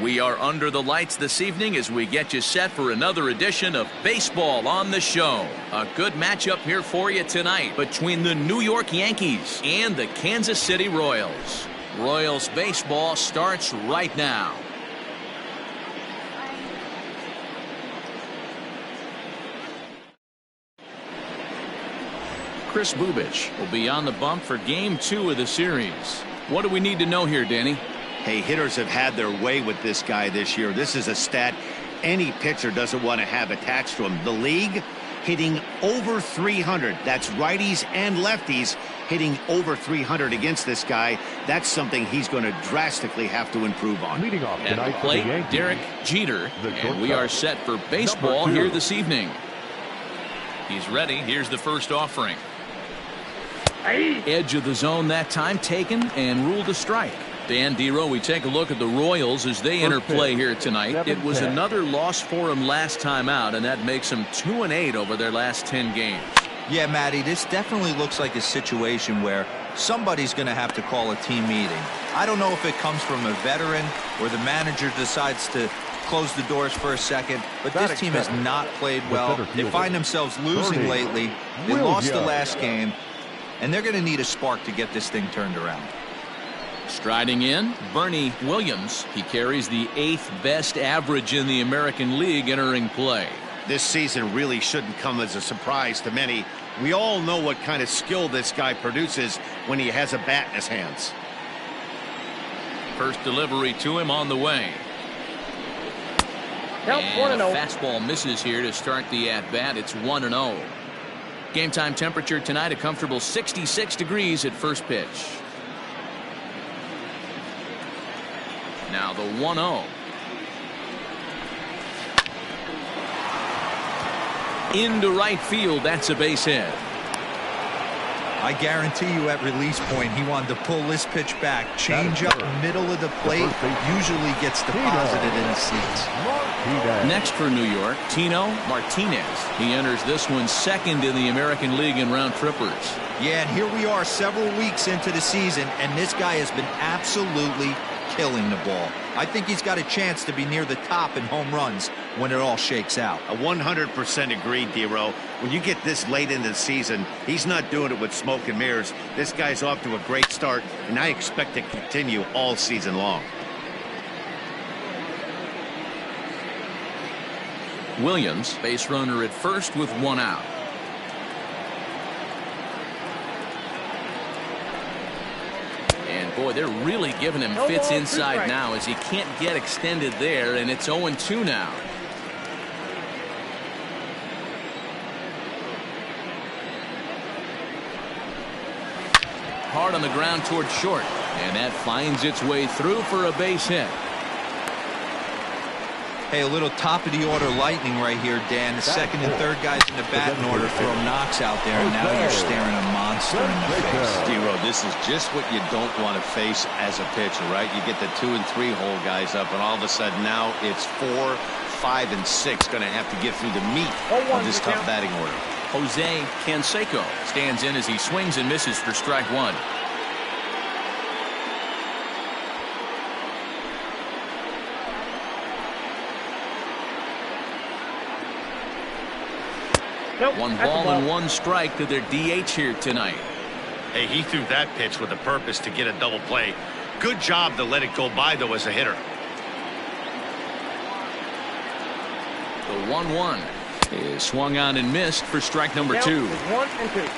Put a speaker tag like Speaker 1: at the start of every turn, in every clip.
Speaker 1: We are under the lights this evening as we get you set for another edition of Baseball on the Show. A good matchup here for you tonight between the New York Yankees and the Kansas City Royals. Royals baseball starts right now. Chris Bubich will be on the bump for Game 2 of the series. What do we need to know here, Danny?
Speaker 2: Hey, hitters have had their way with this guy this year. This is a stat any pitcher doesn't want to have attached to him. The league hitting over 300. That's righties and lefties hitting over 300 against this guy. That's something he's going to drastically have to improve on.
Speaker 3: Leading off
Speaker 1: at the plate, Derek Jeter. And we are set for baseball here this evening. He's ready. Here's the first offering. Edge of the zone that time taken and ruled a strike. Dan Dero, we take a look at the Royals as they enter play here tonight. It was another loss for them last time out, and that makes them 2-8 over their last 10 games.
Speaker 4: Yeah, Matty, this definitely looks like a situation where somebody's going to have to call a team meeting. I don't know if it comes from a veteran or the manager decides to close the doors for a second, but this team has not played well. They find themselves losing lately. They lost the last game, and they're going to need a spark to get this thing turned around.
Speaker 1: Striding in, Bernie Williams. He carries the 8th best average in the American League entering play.
Speaker 2: This season really shouldn't come as a surprise to many. We all know what kind of skill this guy produces when he has a bat in his hands.
Speaker 1: First delivery to him on the way. And a fastball misses here to start the at-bat. It's 1-0. Game time temperature tonight a comfortable 66 degrees at first pitch. Now the 1-0. Into right field. That's a base hit.
Speaker 4: I guarantee you at release point he wanted to pull this pitch back. Change up middle of the plate. Usually gets deposited in the seats.
Speaker 1: Next for New York, Tino Martinez. He enters this one second in the American League in round trippers.
Speaker 4: Yeah, and here we are several weeks into the season, and this guy has been absolutely killing the ball. I think he's got a chance to be near the top in home runs when it all shakes out.
Speaker 2: I 100% agree, Dero. When you get this late into the season, he's not doing it with smoke and mirrors. This guy's off to a great start, and I expect to continue all season long.
Speaker 1: Williams, base runner at first with 1 out. Boy, they're really giving him fits inside now as he can't get extended there, and it's 0-2 now. Hard on the ground toward short, and that finds its way through for a base hit.
Speaker 4: Hey, a little top of the order lightning right here, Dan. The second and third guys in the batting order throw knocks out there, and now you're staring a monster in the face.
Speaker 2: Dero, this is just what you don't want to face as a pitcher, right? You get the 2 and 3 hole guys up, and all of a sudden now it's 4, 5, and 6 going to have to get through the meat of this tough batting order.
Speaker 1: Jose Canseco stands in as he swings and misses for strike 1. One ball and 1 strike to their DH here tonight.
Speaker 2: Hey, he threw that pitch with a purpose to get a double play. Good job to let it go by, though, as a hitter.
Speaker 1: The 1-1 is swung on and missed for strike number 2.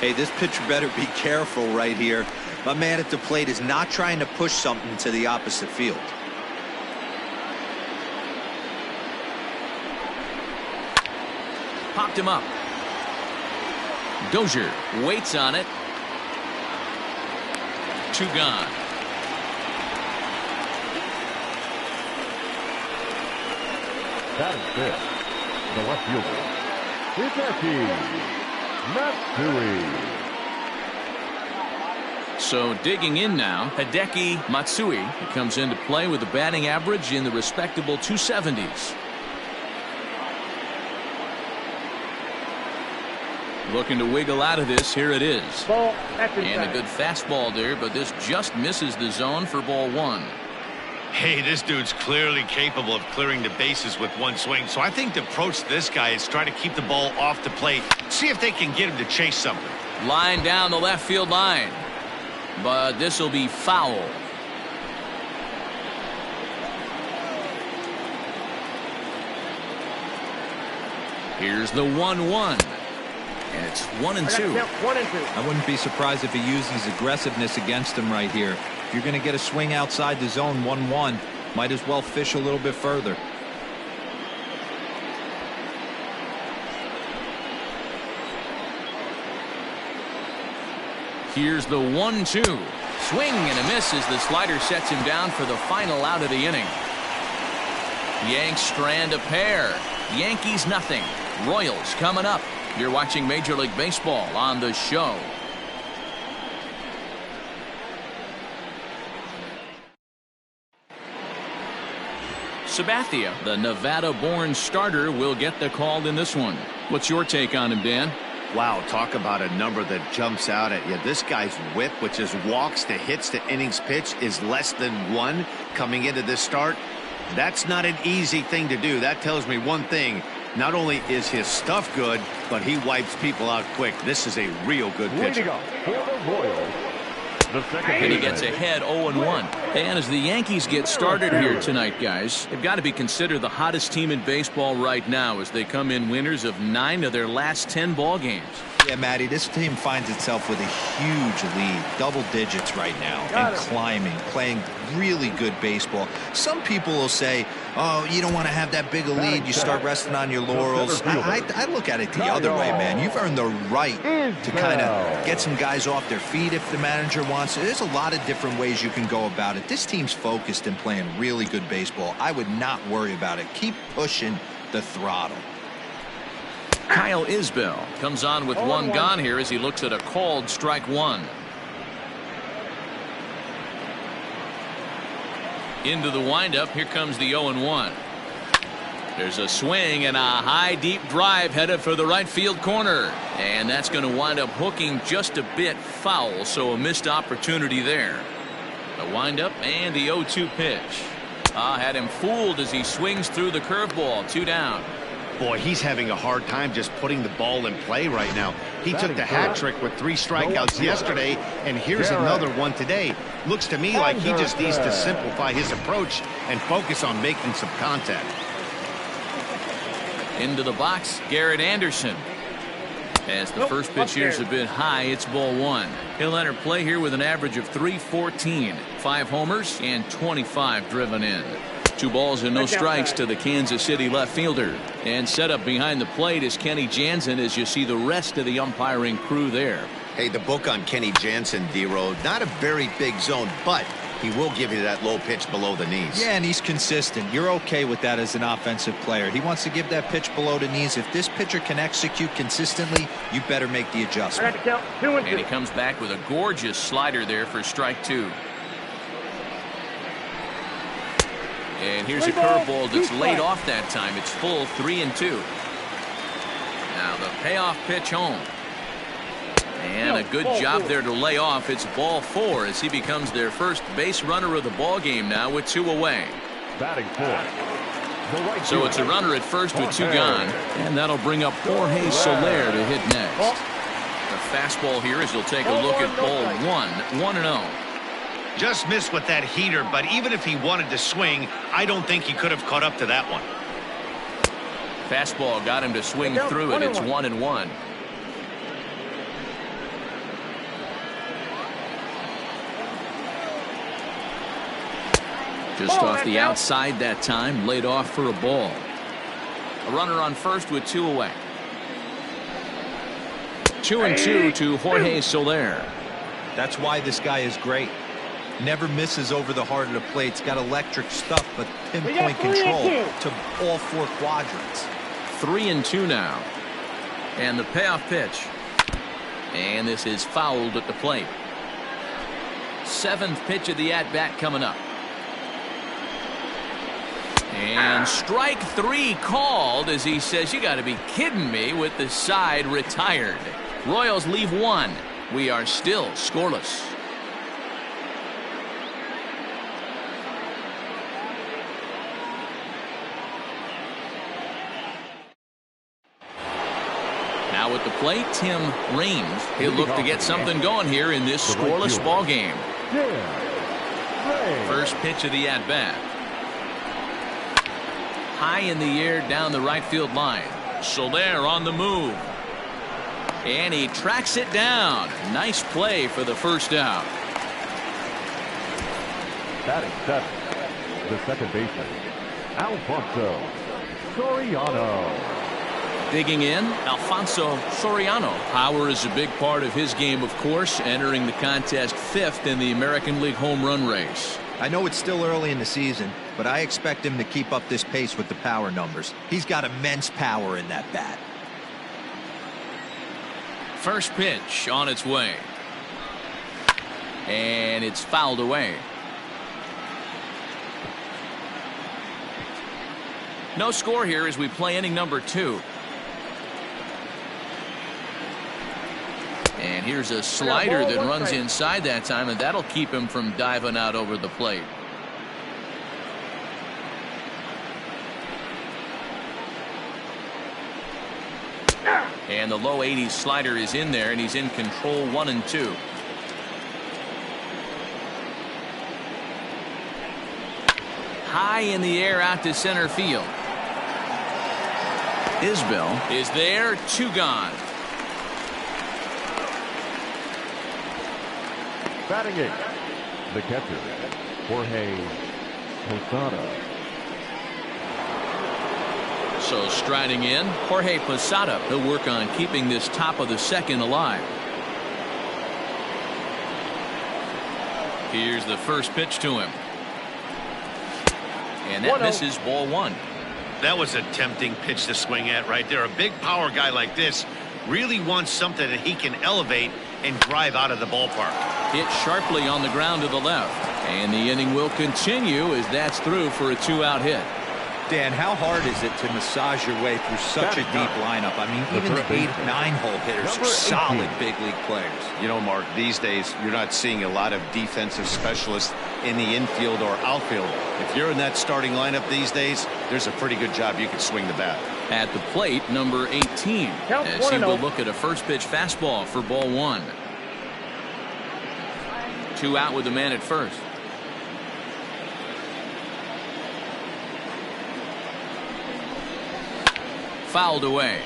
Speaker 4: Hey, this pitcher better be careful right here. My man at the plate is not trying to push something to the opposite field.
Speaker 1: Popped him up. Dozier waits on it. 2 gone.
Speaker 3: That is it. The left fielder, Hideki Matsui.
Speaker 1: So digging in now, Hideki Matsui. He comes into play with a batting average in the respectable 270s. Looking to wiggle out of this. Here it is. And a good fastball there, but this just misses the zone for ball 1.
Speaker 2: Hey, this dude's clearly capable of clearing the bases with one swing. So I think the approach to this guy is try to keep the ball off the plate. See if they can get him to chase something.
Speaker 1: Line down the left field line. But this will be foul. Here's the 1-1. And it's 1-2.
Speaker 4: I wouldn't be surprised if he uses aggressiveness against him right here. If you're going to get a swing outside the zone 1-1, might as well fish a little bit further.
Speaker 1: Here's the 1-2. Swing and a miss as the slider sets him down for the final out of the inning. Yanks strand a pair. Yankees nothing. Royals coming up. You're watching Major League Baseball on the show. Sabathia, the Nevada-born starter, will get the call in this one. What's your take on him, Dan?
Speaker 2: Wow, talk about a number that jumps out at you. This guy's whip, which is walks to hits to innings pitch, is less than 1 coming into this start. That's not an easy thing to do. That tells me one thing. Not only is his stuff good, but he wipes people out quick. This is a real good pitcher.
Speaker 1: And he gets ahead 0-1. And as the Yankees get started here tonight, guys, they've got to be considered the hottest team in baseball right now as they come in winners of 9 of their last 10 ball games.
Speaker 4: Yeah, Matty, this team finds itself with a huge lead, double digits right now, and climbing, playing really good baseball. Some people will say, oh, you don't want to have that big a lead, you start resting on your laurels. I look at it the other way, man. You've earned the right to kind of get some guys off their feet if the manager wants. There's a lot of different ways you can go about it. This team's focused and playing really good baseball. I would not worry about it. Keep pushing the throttle.
Speaker 1: Kyle Isbell comes on with 1 gone here as he looks at a called strike 1. Into the windup. Here comes the 0-1. There's a swing and a high deep drive headed for the right field corner. And that's going to wind up hooking just a bit foul, so a missed opportunity there. The windup and the 0-2 pitch. Had him fooled as he swings through the curveball. 2 down.
Speaker 2: Boy, he's having a hard time just putting the ball in play right now. He took the hat trick with 3 strikeouts yesterday, and here's another one today. Looks to me like he just needs to simplify his approach and focus on making some contact.
Speaker 1: Into the box, Garrett Anderson. As the first pitch here is a bit high, it's ball 1. He'll enter play here with an average of .314, 5 homers, and 25 driven in. 2 balls and no strikes to the Kansas City left fielder. And set up behind the plate is Kenny Jansen as you see the rest of the umpiring crew there.
Speaker 2: Hey, the book on Kenny Jansen, D-Row, not a very big zone, but he will give you that low pitch below the knees.
Speaker 4: Yeah, and he's consistent. You're okay with that as an offensive player. He wants to give that pitch below the knees. If this pitcher can execute consistently, you better make the adjustment.
Speaker 1: And he comes back with a gorgeous slider there for strike 2. And here's a curveball that's laid off that time. It's full 3-2. Now the payoff pitch home. And a good job there to lay off. It's ball 4 as he becomes their first base runner of the ball game now with 2 away.
Speaker 3: Batting fourth.
Speaker 1: So it's a runner at first with 2 gone. And that'll bring up Jorge Soler to hit next. The fastball here as he'll take a look at ball 1, 1-0.
Speaker 2: Just missed with that heater, but even if he wanted to swing, I don't think he could have caught up to that one.
Speaker 1: Fastball got him to swing through it. It's 1-1. Just off the outside that time, laid off for a ball. A runner on first with 2 away. 2-2 to Jorge Soler.
Speaker 4: That's why this guy is great. Never misses over the heart of the plate. He's got electric stuff, but pinpoint control to all 4 quadrants.
Speaker 1: 3-2 now. And the payoff pitch. And this is fouled at the plate. 7th pitch of the at-bat coming up. And strike 3 called as he says, you got to be kidding me, with the side retired. Royals leave 1. We are still scoreless. Now at the plate, Tim Raines. He'll look to get something going here in this scoreless ball game. First pitch of the at-bat. High in the air down the right field line. Soler on the move. And he tracks it down. Nice play for the first out.
Speaker 3: Batting seventh, the second baseman, Alfonso Soriano.
Speaker 1: Digging in, Alfonso Soriano. Power is a big part of his game, of course, entering the contest fifth in the American League home run race.
Speaker 4: I know it's still early in the season, but I expect him to keep up this pace with the power numbers. He's got immense power in that bat.
Speaker 1: First pitch on its way. And it's fouled away. No score here as we play inning number 2. And here's a slider that runs inside that time, and that'll keep him from diving out over the plate. And the low 80s slider is in there, and he's in control 1-2. High in the air out to center field. Isbell is there, 2 gone.
Speaker 3: Batting eighth, the catcher, Jorge Posada.
Speaker 1: So striding in, Jorge Posada. He'll work on keeping this top of the second alive. Here's the first pitch to him. And that misses, ball 1.
Speaker 2: That was a tempting pitch to swing at right there. A big power guy like this really wants something that he can elevate and drive out of the ballpark.
Speaker 1: Hit sharply on the ground to the left. And the inning will continue as that's through for a 2-out hit.
Speaker 4: Dan, how hard is it to massage your way through such a deep lineup? I mean, even the 8, 9-hole hitters are solid big league players.
Speaker 2: You know, Mark, these days you're not seeing a lot of defensive specialists in the infield or outfield. If you're in that starting lineup these days, there's a pretty good job you can swing the bat.
Speaker 1: At the plate, number 18. As he will look at a first pitch fastball for ball 1. 2 out with the man at first. Fouled away.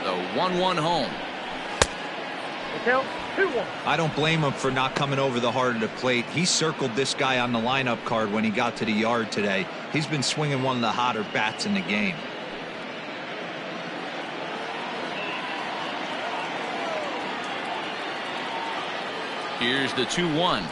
Speaker 1: The 1-1 home.
Speaker 3: Count 2-1.
Speaker 4: I don't blame him for not coming over the heart of the plate. He circled this guy on the lineup card when he got to the yard today. He's been swinging one of the hotter bats in the game.
Speaker 1: Here's the 2-1.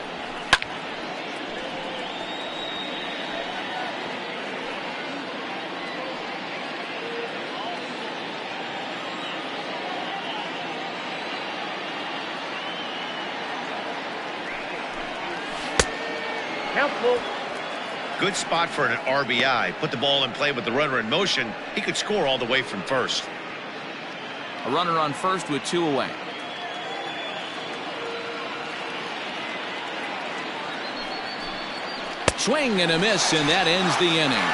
Speaker 2: Good spot for an RBI. Put the ball in play with the runner in motion. He could score all the way from first.
Speaker 1: A runner on first with 2 away. Swing and a miss, and that ends the inning.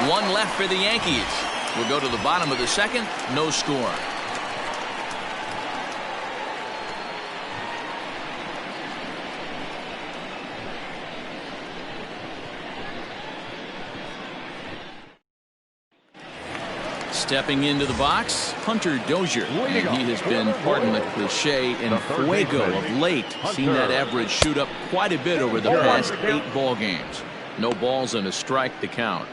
Speaker 1: 1 left for the Yankees. We'll go to the bottom of the second. No score. Stepping into the box, Hunter Dozier. And he has been, pardon the cliche, in fuego of late. Seen that average shoot up quite a bit over the past 8 ball games. No balls and a strike to count.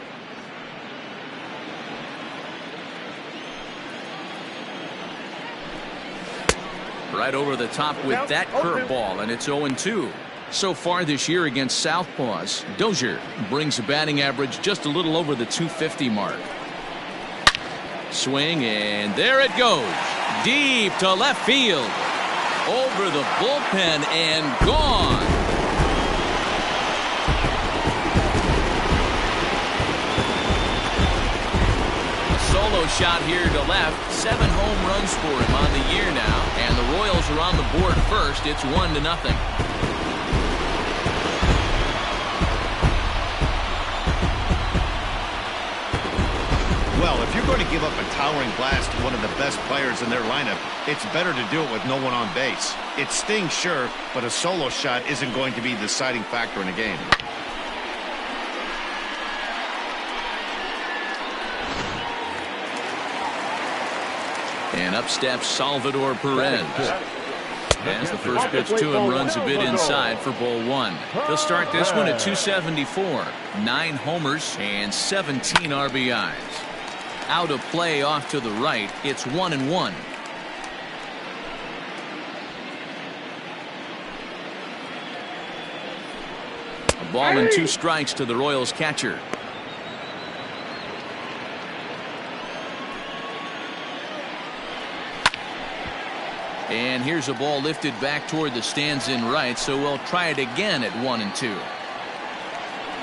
Speaker 1: Right over the top with that curveball, and it's 0-2. So far this year against Southpaws, Dozier brings a batting average just a little over the 250 mark. Swing, and there it goes. Deep to left field. Over the bullpen and gone. A solo solo shot here to left. 7 home runs for him on the year now. And the Royals are on the board first. It's 1-0.
Speaker 2: Well, if you're going to give up a towering blast to one of the best players in their lineup, it's better to do it with no one on base. It stings, sure, but a solo shot isn't going to be the deciding factor in a game.
Speaker 1: And up steps Salvador Perez. As the first pitch to him runs a bit inside for ball 1. He'll start this one at 274. 9 homers and 17 RBIs. Out of play off to the right. It's 1-1. A ball and 2 strikes to the Royals catcher. And here's a ball lifted back toward the stands in right, so we'll try it again at 1-2.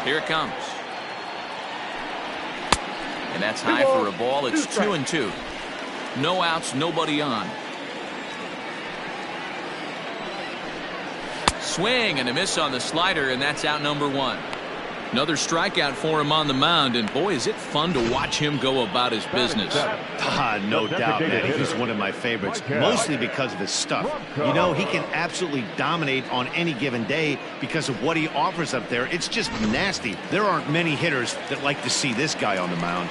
Speaker 1: Here it comes. And that's high for a ball. It's 2-2. No outs, nobody on. Swing and a miss on the slider, and that's out number 1. Another strikeout for him on the mound, and boy, is it fun to watch him go about his business.
Speaker 2: No doubt, man. He's one of my favorites, mostly because of his stuff. You know, he can absolutely dominate on any given day because of what he offers up there. It's just nasty. There aren't many hitters that like to see this guy on the mound.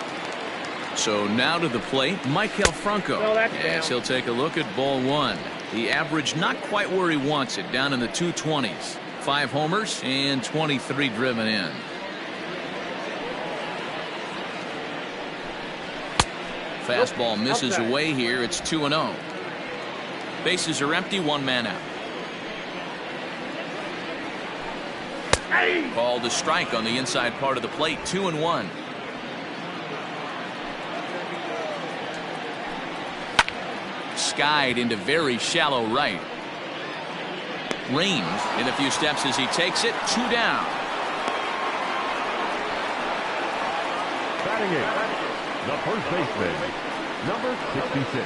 Speaker 1: So now to the plate, Maikel Franco, as he'll take a look at ball 1. The average not quite where he wants it, down in the 220s. 5 homers and 23 driven in. Fastball misses away here. It's 2-0. Bases are empty. 1 man out. Called a strike on the inside part of the plate. 2-1. Skied into very shallow right. Reams in a few steps as he takes it. 2 down.
Speaker 3: Batting it, the first baseman, number 66.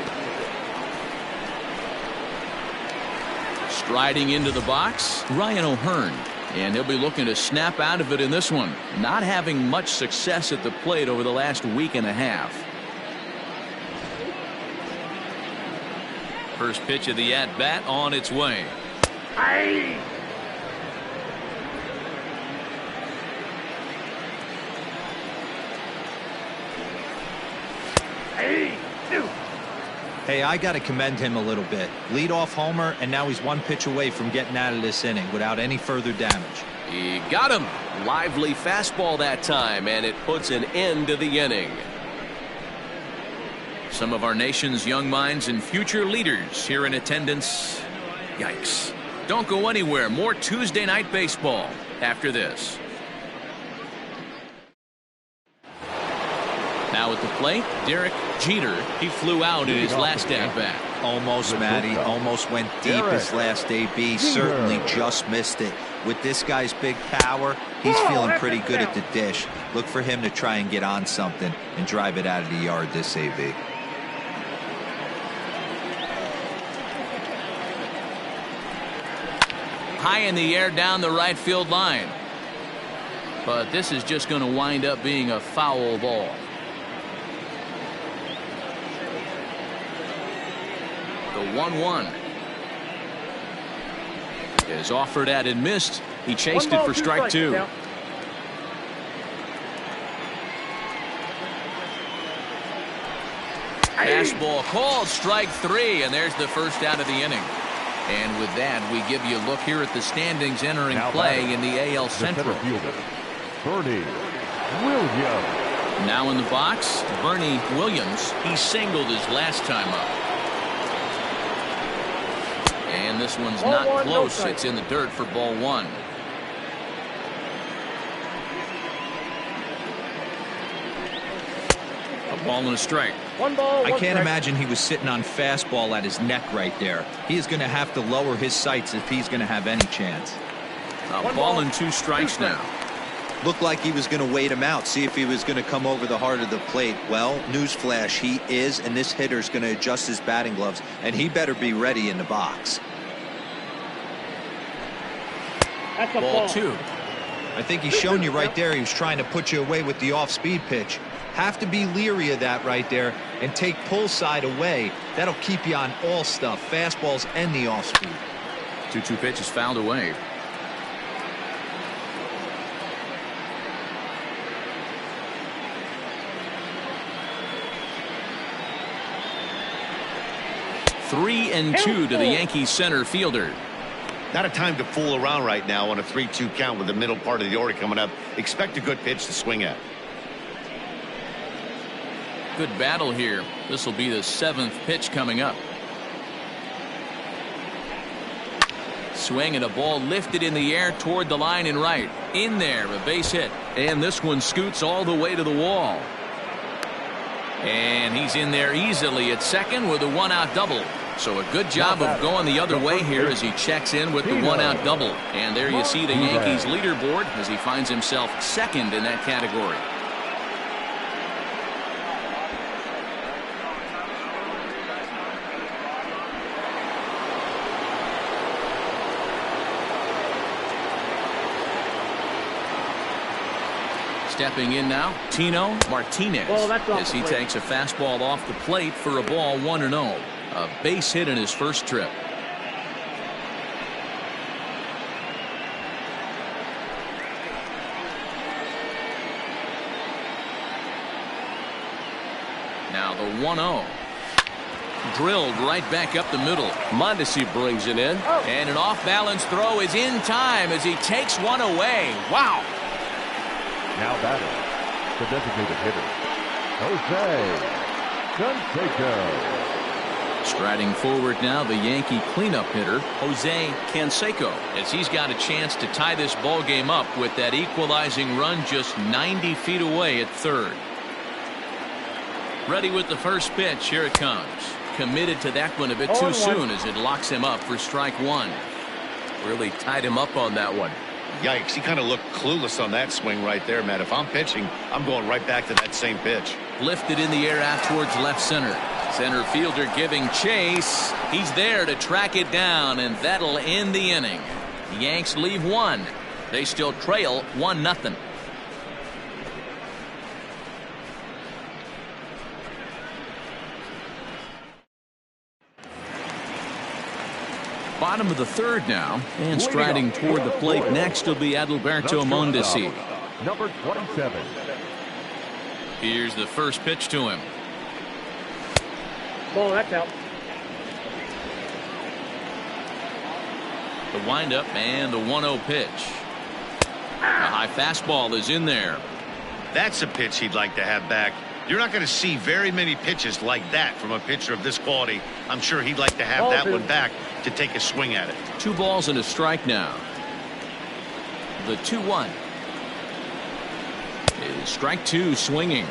Speaker 1: Striding into the box, Ryan O'Hearn. And he'll be looking to snap out of it in this one. Not having much success at the plate over the last week and a half. First pitch of the at-bat on its way.
Speaker 4: Hey, I got to commend him a little bit. Leadoff homer, and now he's 1 pitch away from getting out of this inning without any further damage.
Speaker 1: He got him. Lively fastball that time, and it puts an end to the inning. Some of our nation's young minds and future leaders here in attendance. Yikes. Don't go anywhere. More Tuesday night baseball after this. Now at the plate, Derek Jeter. He flew out in his last at-bat.
Speaker 4: Almost, Matty. Almost went deep his last AB. Certainly just missed it. With this guy's big power, he's feeling pretty good at the dish. Look for him to try and get on something and drive it out of the yard this AB.
Speaker 1: High in the air down the right field line. But this is just going to wind up being a foul ball. The 1-1 is offered at and missed. He chased it for strike 2. Fastball called, strike 3, and there's the first out of the inning. And with that, we give you a look here at the standings entering play in the AL Central.
Speaker 3: Bernie Williams.
Speaker 1: Now in the box, Bernie Williams. He singled his last time up. And this one's not close. It's in the dirt for ball 1. A ball and a strike.
Speaker 4: I can't imagine he was sitting on fastball at his neck right there. He is going to have to lower his sights if he's going to have any chance.
Speaker 1: A ball and 2 strikes now.
Speaker 4: Looked like he was going to wait him out, see if he was going to come over the heart of the plate. Well, newsflash, he is, and this hitter's going to adjust his batting gloves, and he better be ready in the box.
Speaker 5: That's a
Speaker 1: Ball 2.
Speaker 4: I think he's shown you right there he was trying to put you away with the off-speed pitch. Have to be leery of that right there and take pull side away. That'll keep you on all stuff, fastballs and the off-speed.
Speaker 1: 2-2 pitch is fouled away. Three and 2 to the Yankees center fielder.
Speaker 2: Not a time to fool around right now on a 3-2 count with the middle part of the order coming up. Expect a good pitch to swing at.
Speaker 1: Good battle here. This will be the 7th pitch coming up. Swing and a ball lifted in the air toward the line and right. In there, a base hit. And this one scoots all the way to the wall. And he's in there easily at second with a 1-out double. So a good job of going the other way here as he checks in with the 1-out double. And there you see the Yankees leaderboard as he finds himself second in that category. Stepping in now, Tino Martinez, as he takes a fastball off the plate for a ball 1-0. A base hit in his first trip. Now the 1-0. Drilled right back up the middle. Mondesi brings it in. And an off-balance throw is in time as he takes one away. Wow.
Speaker 3: Now batting, the designated hitter, Jose Canseco.
Speaker 1: Striding forward now, the Yankee cleanup hitter, Jose Canseco, as he's got a chance to tie this ball game up with that equalizing run just 90 feet away at third. Ready with the first pitch. Here it comes. Committed to that one a bit too soon as it locks him up for strike one. Really tied him up on that one.
Speaker 2: Yikes, he kind of looked clueless on that swing right there, Matt. If I'm pitching, I'm going right back to that same pitch.
Speaker 1: Lifted in the air out towards left center. Center fielder giving chase. He's there to track it down, and that'll end the inning. The Yanks leave one. They still trail 1-0. Bottom of the third now, and striding toward the plate next will be Adalberto Mondesi.
Speaker 3: Number 27.
Speaker 1: Here's the first pitch to him.
Speaker 5: Ball, that's out.
Speaker 1: The windup and the 1-0 pitch. A high fastball is in there.
Speaker 2: That's a pitch he'd like to have back. You're not going to see very many pitches like that from a pitcher of this quality. I'm sure he'd like to have that one back to take a swing at it. 2
Speaker 1: balls and a strike now. The 2-1. Is strike 2 swinging.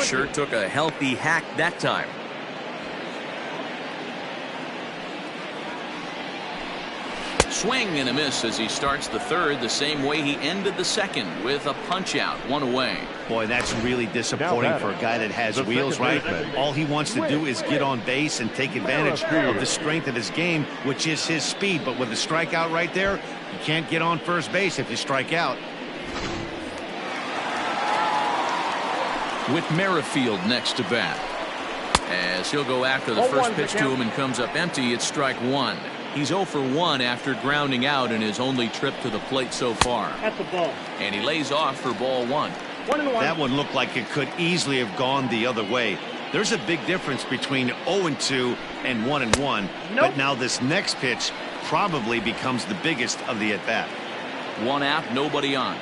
Speaker 1: Sure took a healthy hack that time. Swing and a miss as he starts the third the same way he ended the second with a punch out, 1 away.
Speaker 2: Boy, that's really disappointing for a guy that has wheels, right? All he wants to do is get on base and take advantage of the strength of his game, which is his speed. But with a strikeout right there, you can't get on first base if you strike out.
Speaker 1: With Merrifield next to bat. As he'll go after the first pitch to him and comes up empty, it's strike 1. He's 0 for 1 after grounding out in his only trip to the plate so far.
Speaker 5: That's a ball.
Speaker 1: And he lays off for ball 1.
Speaker 2: That one looked like it could easily have gone the other way. There's a big difference between 0-2 and 1-1. But now this next pitch probably becomes the biggest of the at-bat.
Speaker 1: 1 out, nobody on.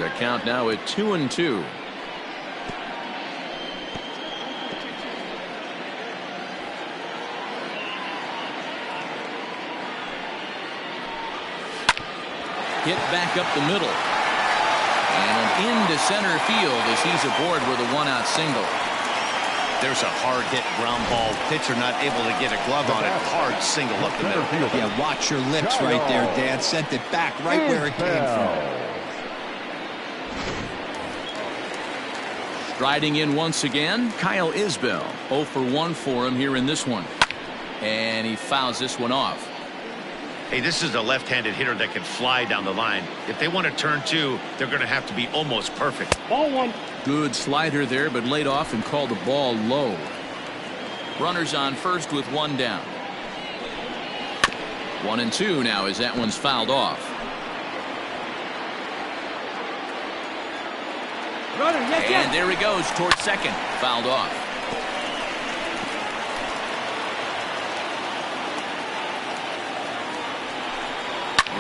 Speaker 1: The count now at 2-2. Hit back up the middle. And into center field as he's aboard with a 1-out single.
Speaker 2: There's a hard hit ground ball. Pitcher not able to get a glove on it. Hard single up the middle.
Speaker 4: Yeah, watch your lips right there, Dan. Sent it back right where it came from.
Speaker 1: Striding in once again, Kyle Isbell. 0 for 1 for him here in this one. And he fouls this one off.
Speaker 2: Hey, this is a left-handed hitter that can fly down the line. If they want to turn 2, they're going to have to be almost perfect.
Speaker 5: Ball 1.
Speaker 1: Good slider there, but laid off and called the ball low. Runners on first with 1 down. 1 and 2 now as that one's fouled off.
Speaker 5: Runner, yes.
Speaker 1: And there he goes towards second. Fouled off.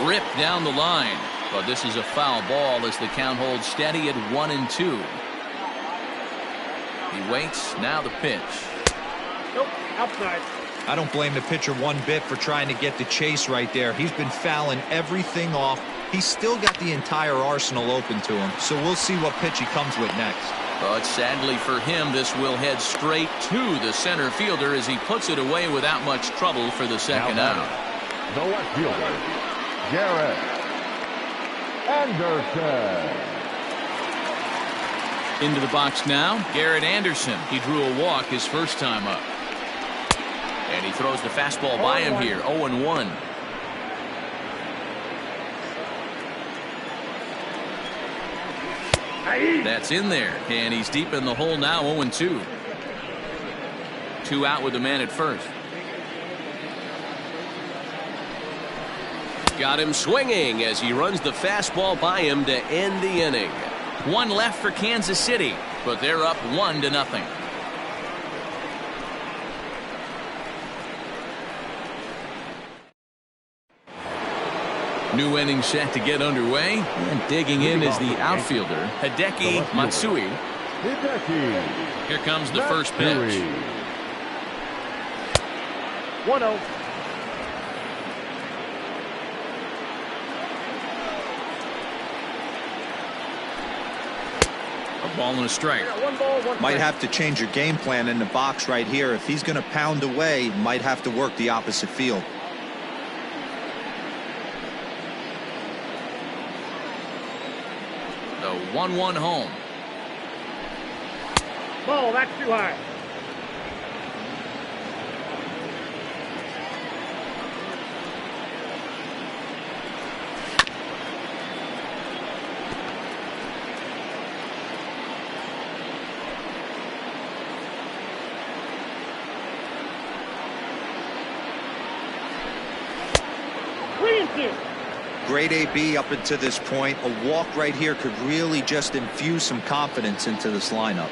Speaker 1: Ripped down the line. But this is a foul ball as the count holds steady at 1 and 2. He waits. Now the pitch.
Speaker 5: Nope, outside.
Speaker 4: I don't blame the pitcher one bit for trying to get the chase right there. He's been fouling everything off. He's still got the entire arsenal open to him. So we'll see what pitch he comes with next.
Speaker 1: But sadly for him, this will head straight to the center fielder as he puts it away without much trouble for the second out.
Speaker 3: The left fielder, Garrett Anderson.
Speaker 1: Into the box now, Garrett Anderson. He drew a walk his first time up. And he throws the fastball by him here, 0-1. That's in there, and he's deep in the hole now, 0-2. 2 out with the man at first. Got him swinging as he runs the fastball by him to end the inning. 1 left for Kansas City, but they're up 1-0. New inning set to get underway, and digging in is the outfielder, Hideki Matsui. Here comes the first pitch.
Speaker 3: 1-0.
Speaker 1: A ball and a strike.
Speaker 4: Might have to change your game plan in the box right here. If he's going to pound away, might have to work the opposite field.
Speaker 1: The 1-1 home.
Speaker 5: Ball, that's too high.
Speaker 4: Great AB up until this point. A walk right here could really just infuse some confidence into this lineup.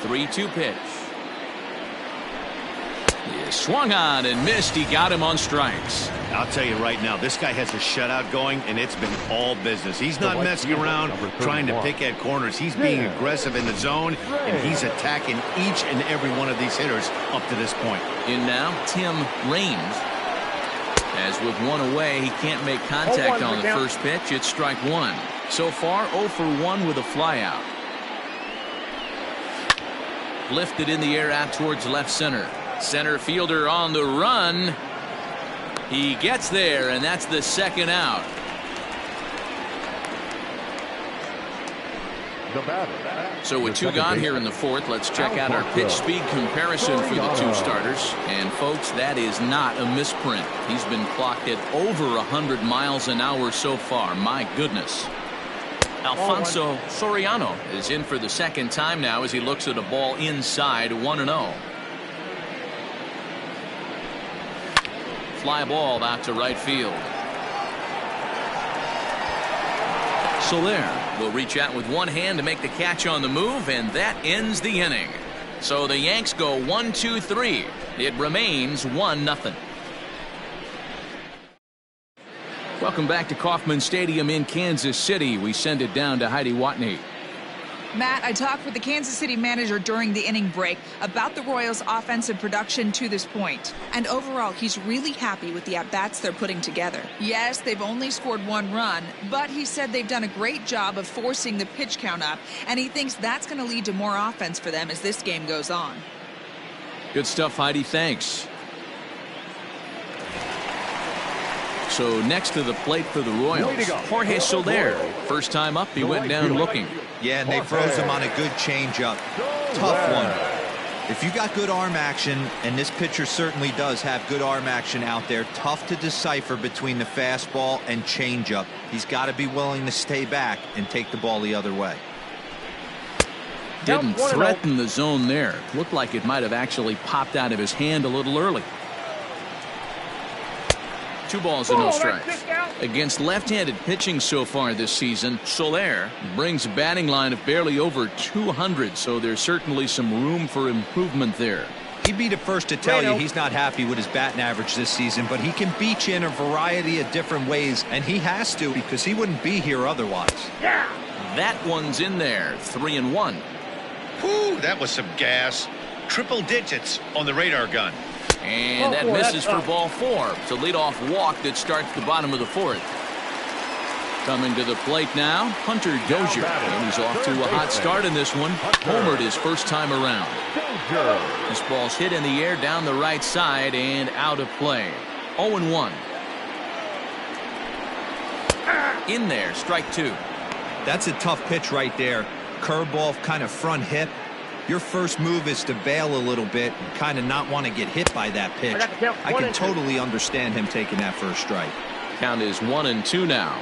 Speaker 1: 3-2 pitch. He swung on and missed. He got him on strikes.
Speaker 2: I'll tell you right now, this guy has a shutout going, and it's been all business. He's not messing around trying to pick at corners. He's being aggressive in the zone, and he's attacking each and every one of these hitters up to this point.
Speaker 1: In now, Tim Raines. As with 1 away, he can't make contact on the first pitch. It's strike 1. So far, 0 for 1 with a flyout. Lifted in the air out towards left center. Center fielder on the run. He gets there, and that's the second out. So with 2 gone here in the fourth, let's check out our pitch speed comparison for the 2 starters. And folks, that is not a misprint. He's been clocked at over 100 miles an hour so far. My goodness. Alfonso Soriano is in for the second time now as he looks at a ball inside, 1-0. Fly ball out to right field. Soler will reach out with one hand to make the catch on the move, and that ends the inning. So the Yanks go 1-2-3. It remains 1-0. Welcome back to Kauffman Stadium in Kansas City. We send it down to Heidi Watney.
Speaker 6: Matt, I talked with the Kansas City manager during the inning break about the Royals' offensive production to this point. And overall, he's really happy with the at-bats they're putting together. Yes, they've only scored 1 run, but he said they've done a great job of forcing the pitch count up, and he thinks that's going to lead to more offense for them as this game goes on.
Speaker 1: Good stuff, Heidi. Thanks. So next to the plate for the Royals, Jorge Soler. First time up, he went down looking.
Speaker 4: Yeah, and they froze him on a good changeup. Tough one. If you got good arm action, and this pitcher certainly does have good arm action out there, tough to decipher between the fastball and changeup. He's got to be willing to stay back and take the ball the other way.
Speaker 1: Didn't threaten the zone there. Looked like it might have actually popped out of his hand a little early. 2 balls and no strikes. Against left-handed pitching so far this season, Soler brings a batting line of barely over 200, so there's certainly some room for improvement there.
Speaker 4: He'd be the first to tell you he's not happy with his batting average this season, but he can beat you in a variety of different ways, and he has to because he wouldn't be here otherwise.
Speaker 5: Yeah.
Speaker 1: That one's in there. 3-1.
Speaker 2: Whew, that was some gas. Triple digits on the radar gun.
Speaker 1: And that misses for ball 4. It's a leadoff walk that starts the bottom of the 4th. Coming to the plate now, Hunter Dozier. And he's off to a hot start in this one. Homered his first time around. This ball's hit in the air down the right side and out of play. 0-1. In there, strike 2.
Speaker 4: That's a tough pitch right there. Curveball, kind of front hip. Your first move is to bail a little bit and kind of not want to get hit by that pitch. I can totally understand him taking that first strike.
Speaker 1: Count is 1-2 now.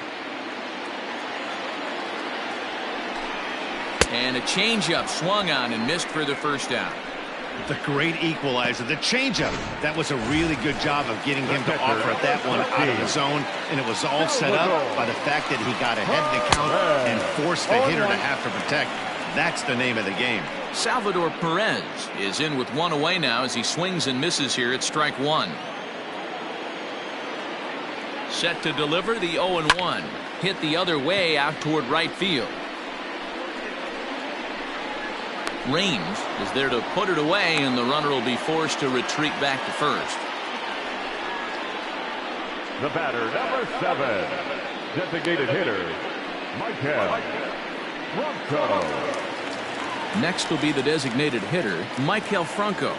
Speaker 1: And a changeup swung on and missed for the first down.
Speaker 2: The great equalizer, the changeup. That was a really good job of getting him to offer at that one out of the zone, and it was all set up by the fact that he got ahead in the count and forced the hitter to have to protect. That's the name of the game.
Speaker 1: Salvador Perez is in with 1 away now as he swings and misses here at strike 1. Set to deliver the 0-1. Hit the other way out toward right field. Raines is there to put it away, and the runner will be forced to retreat back to first.
Speaker 3: The batter, number 7, designated hitter, Mlb Franco.
Speaker 1: Next will be the designated hitter, Maikel Franco.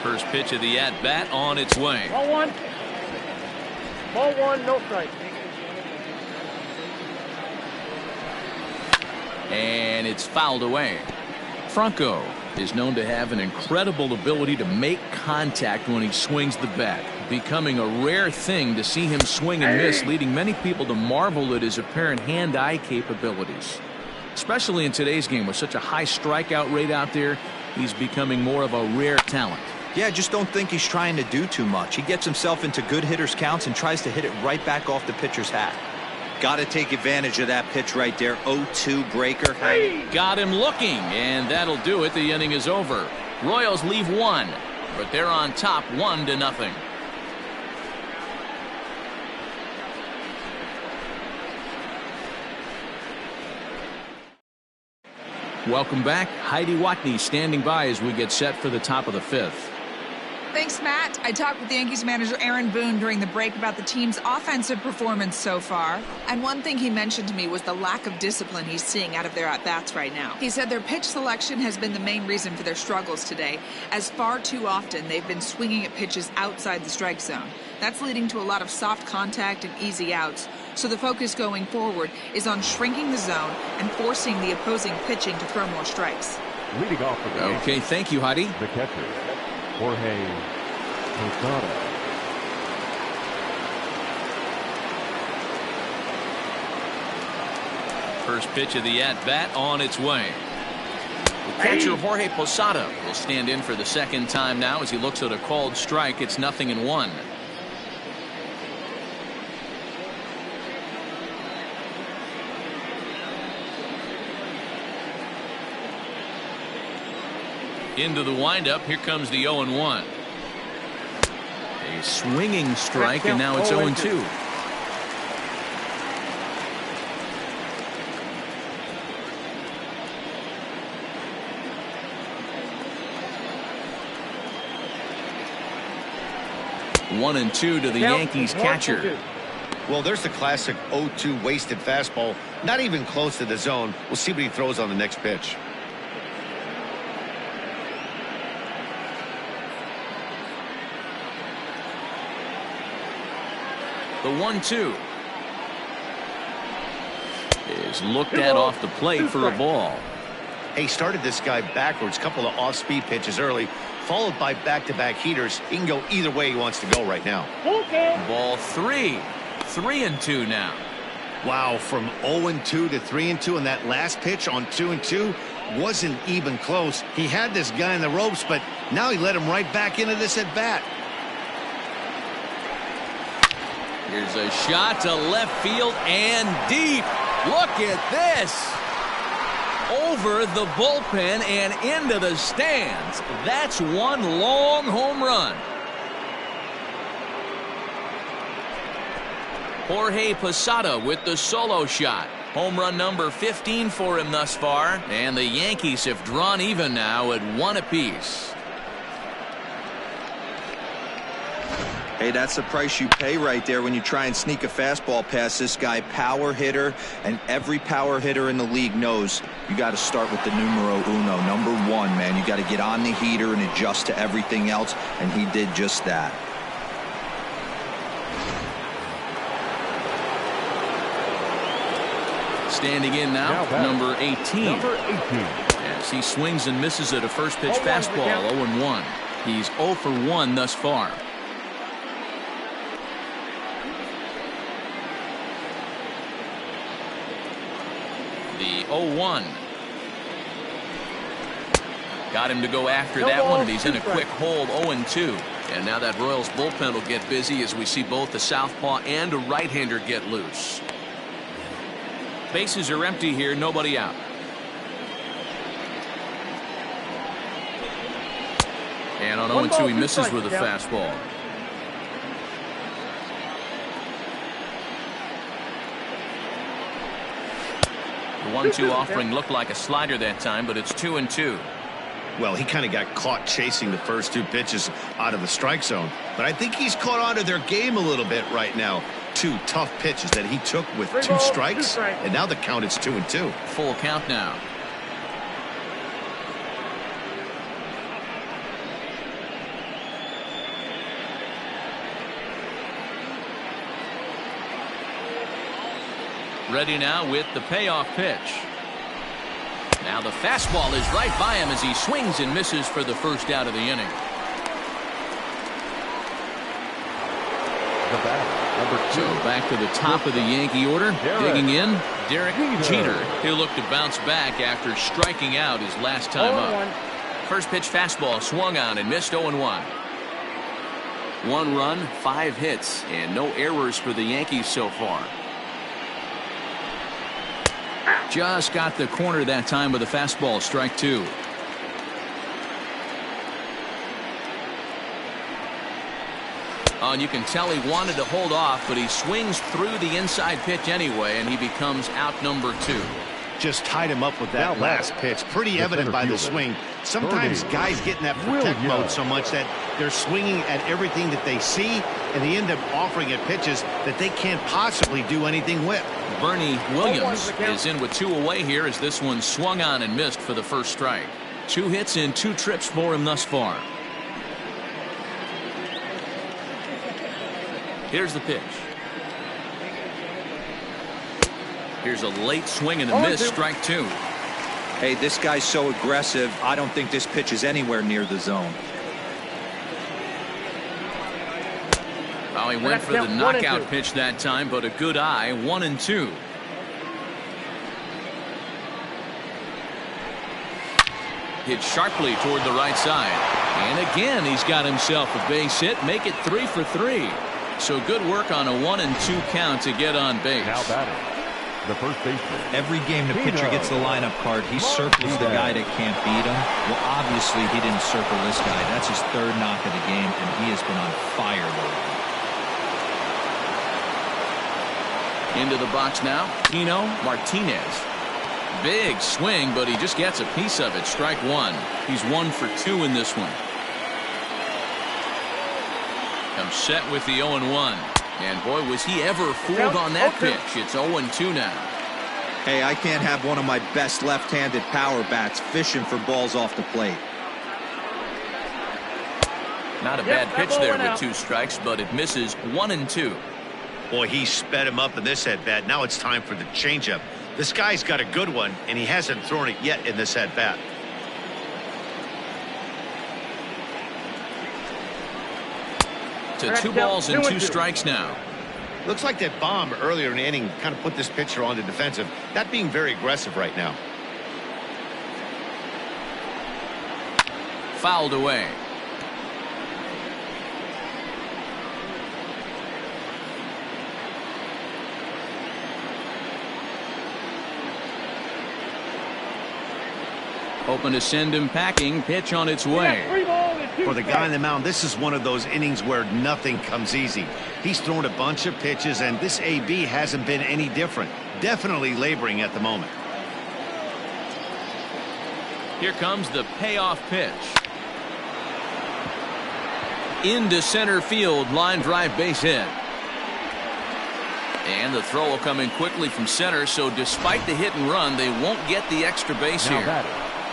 Speaker 1: First pitch of the at-bat on its way.
Speaker 5: Ball 1. Ball 1, no strike.
Speaker 1: And it's fouled away. Franco is known to have an incredible ability to make contact when he swings the bat, becoming a rare thing to see him swing and miss, leading many people to marvel at his apparent hand-eye capabilities. Especially in today's game with such a high strikeout rate out there, he's becoming more of a rare talent.
Speaker 4: Yeah, I just don't think he's trying to do too much. He gets himself into good hitters' counts and tries to hit it right back off the pitcher's hat. Got to take advantage of that pitch right there. 0-2 breaker.
Speaker 1: Got him looking, and that'll do it. The inning is over. Royals leave 1, but they're on top 1-0. Welcome back. Heidi Watney standing by as we get set for the top of the 5th.
Speaker 6: Thanks, Matt. I talked with Yankees manager Aaron Boone during the break about the team's offensive performance so far. And one thing he mentioned to me was the lack of discipline he's seeing out of their at-bats right now. He said their pitch selection has been the main reason for their struggles today, as far too often they've been swinging at pitches outside the strike zone. That's leading to a lot of soft contact and easy outs. So the focus going forward is on shrinking the zone and forcing the opposing pitching to throw more strikes.
Speaker 3: Leading off for the
Speaker 1: Okay, thank you, Heidi.
Speaker 3: The catcher, Jorge Posada.
Speaker 1: First pitch of the at-bat on its way. The catcher, Jorge Posada, will stand in for the second time now as he looks at a called strike. It's 0-1. Into the windup. Here comes the 0-1. A swinging strike, and now it's 0-2. One and two to the Yankees catcher.
Speaker 2: Well, there's the classic 0-2 wasted fastball. Not even close to the zone. We'll see what he throws on the next pitch.
Speaker 1: The 1-2 is looked at off the plate for a ball.
Speaker 2: He started this guy backwards, couple of off-speed pitches early, followed by back-to-back heaters. He can go either way he wants to go right now.
Speaker 1: Ball 3. 3-2 now.
Speaker 2: Wow, from 0-2 to 3-2, and that last pitch on 2-2 wasn't even close. He had this guy in the ropes, but now he let him right back into this at bat.
Speaker 1: Here's a shot to left field and deep. Look at this. Over the bullpen and into the stands. That's one long home run. Jorge Posada with the solo shot. Home run number 15 for him thus far. And the Yankees have drawn even now at 1 apiece.
Speaker 4: Hey, that's the price you pay right there when you try and sneak a fastball past this guy. Power hitter, and every power hitter in the league knows you got to start with the numero uno, number 1, man. You got to get on the heater and adjust to everything else, and he did just that.
Speaker 1: Standing in now number 18.
Speaker 3: Number 18.
Speaker 1: As he swings and misses at a first pitch fastball, 0-1. He's 0 for 1 thus far. The 0-1. Got him to go after that one, and he's in a quick hold, 0-2. And now that Royals bullpen will get busy as we see both the southpaw and a right-hander get loose. Bases are empty here, nobody out. And on 0-2 he misses with a fastball. The 1-2 offering looked like a slider that time, but it's 2-2.
Speaker 2: Well, he kind of got caught chasing the first 2 pitches out of the strike zone. But I think he's caught on to their game a little bit right now. 2 tough pitches that he took with 2 strikes, and now the count is 2-2.
Speaker 1: Full count now. Ready now with the payoff pitch. Now the fastball is right by him as he swings and misses for the first out of the inning.
Speaker 3: The batter, number 2.
Speaker 1: So back to the top of the Yankee order. Digging in, Derek Jeter. He'll look to bounce back after striking out his last time up. First pitch fastball swung on and missed, 0-1. 1 run, 5 hits, and no errors for the Yankees so far. Just got the corner that time with a fastball, strike 2. Oh, and you can tell he wanted to hold off, but he swings through the inside pitch anyway, and he becomes out number 2.
Speaker 2: Just tied him up with that last pitch. Pretty evident by the swing. Sometimes guys get in that protect mode so much that they're swinging at everything that they see, and they end up offering at pitches that they can't possibly do anything with.
Speaker 1: Bernie Williams is in with 2 away here as this one swung on and missed for the first strike. 2 hits and 2 trips for him thus far. Here's the pitch. Here's a late swing and a miss, strike 2.
Speaker 4: Hey, this guy's so aggressive. I don't think this pitch is anywhere near the zone.
Speaker 1: Well, he went for the knockout pitch that time, but a good eye, 1-2. Hit sharply toward the right side. And again, he's got himself a base hit. Make it 3 for 3. So good work on a 1-2 count to get on base.
Speaker 3: Now batting, the first baseman.
Speaker 4: Every game the pitcher gets the lineup card, he circles the guy that can't beat him. Well, obviously he didn't circle this guy. That's his 3rd knock of the game, and he has been on fire lately.
Speaker 1: Into the box now, Tino Martinez. Big swing, but he just gets a piece of it. Strike 1. He's 1 for 2 in this one. Comes set with the 0-1. And boy, was he ever fooled on that pitch. It's 0-2 now.
Speaker 4: Hey, I can't have one of my best left-handed power bats fishing for balls off the plate.
Speaker 1: Not a bad pitch there with 2 strikes, but it misses 1-2.
Speaker 2: Boy, he sped him up in this at-bat. Now it's time for the changeup. This guy's got a good one, and he hasn't thrown it yet in this at-bat.
Speaker 1: To 2 balls and 2 strikes now.
Speaker 2: Looks like that bomb earlier in the inning kind of put this pitcher on the defensive. Not being very aggressive right now.
Speaker 1: Fouled away. Hoping to send him packing. Pitch on its way.
Speaker 2: For the guy on the mound, this is one of those innings where nothing comes easy. He's thrown a bunch of pitches, and this AB hasn't been any different. Definitely laboring at the moment.
Speaker 1: Here comes the payoff pitch. Into center field. Line drive, base hit. And the throw will come in quickly from center, so despite the hit and run, they won't get the extra base here.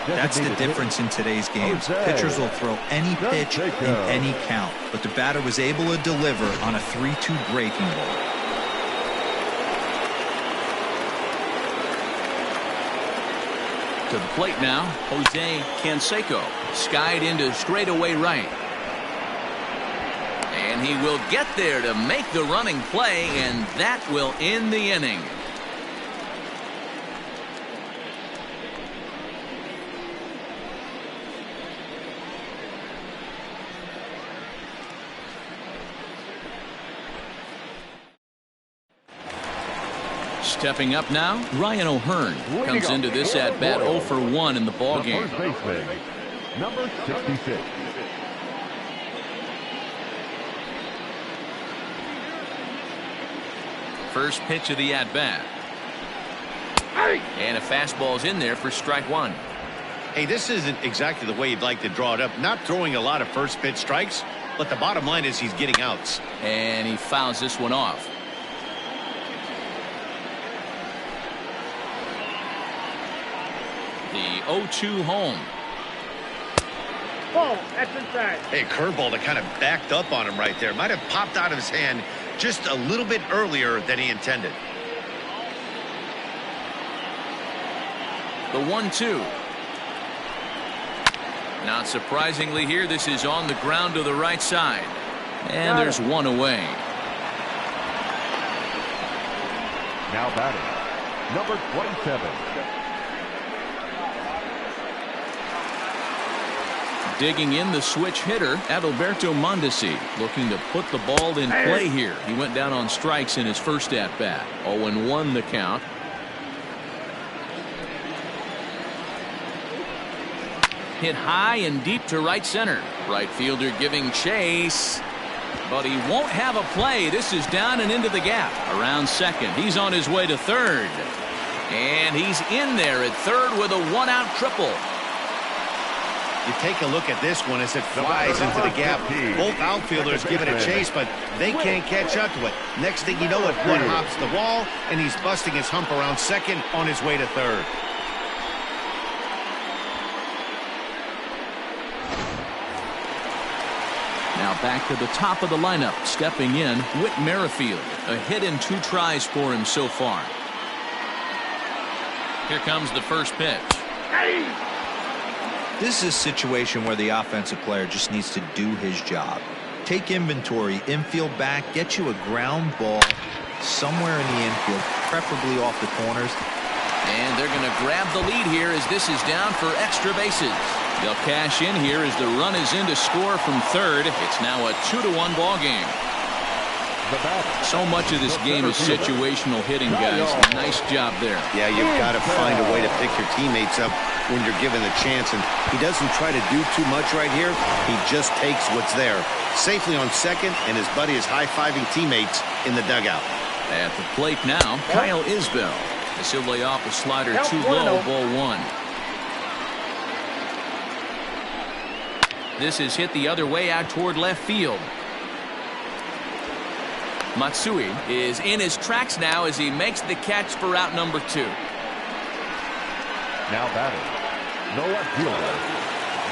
Speaker 4: That's the difference in today's games. Pitchers will throw any pitch in any count, but the batter was able to deliver on a 3-2 breaking ball.
Speaker 1: To the plate now, Jose Canseco. Skied into straightaway right. And he will get there to make the running play, and that will end the inning. Stepping up now, Ryan O'Hearn comes into this at-bat 0 for 1 in the ballgame.
Speaker 3: First baseman, number 66.
Speaker 1: First pitch of the at-bat. And a fastball's in there for strike 1.
Speaker 2: Hey, this isn't exactly the way you'd like to draw it up. Not throwing a lot of first pitch strikes, but the bottom line is he's getting outs.
Speaker 1: And he fouls this one off. The 0-2 home.
Speaker 5: Oh, that's inside.
Speaker 2: Hey, curveball that kind of backed up on him right there. Might have popped out of his hand just a little bit earlier than he intended.
Speaker 1: The 1-2. Not surprisingly here, this is on the ground to the right side. And there's one away.
Speaker 3: Now batting, number 27.
Speaker 1: Digging in the switch hitter, Adalberto Mondesi, looking to put the ball in play here. He went down on strikes in his first at-bat. 0-1 the count. Hit high and deep to right center. Right fielder giving chase. But he won't have a play. This is down and into the gap. Around second. He's on his way to third. And he's in there at third with a one-out triple.
Speaker 2: You take a look at this one as it flies into the gap. Both outfielders give it a chase, but they can't catch up to it. Next thing you know, it one hops the wall, and he's busting his hump around second on his way to third.
Speaker 1: Now back to the top of the lineup. Stepping in, Whit Merrifield. A hit in 2 tries for him so far. Here comes the first pitch.
Speaker 4: This is a situation where the offensive player just needs to do his job. Take inventory, infield back, get you a ground ball somewhere in the infield, preferably off the corners.
Speaker 1: And they're going to grab the lead here as this is down for extra bases. They'll cash in here as the run is in to score from third. It's now a 2-1 ball game. So much of this game is situational hitting, guys. Nice job there.
Speaker 2: Yeah, you've got to find a way to pick your teammates up when you're given the chance, and he doesn't try to do too much right here. He just takes what's there. Safely on second, and his buddy is high-fiving teammates in the dugout.
Speaker 1: At the plate now, Kyle Isbell. As he'll lay off a slider too low, ball 1. This is hit the other way out toward left field. Matsui is in his tracks now as he makes the catch for out number 2.
Speaker 3: Now batting, no left fielder,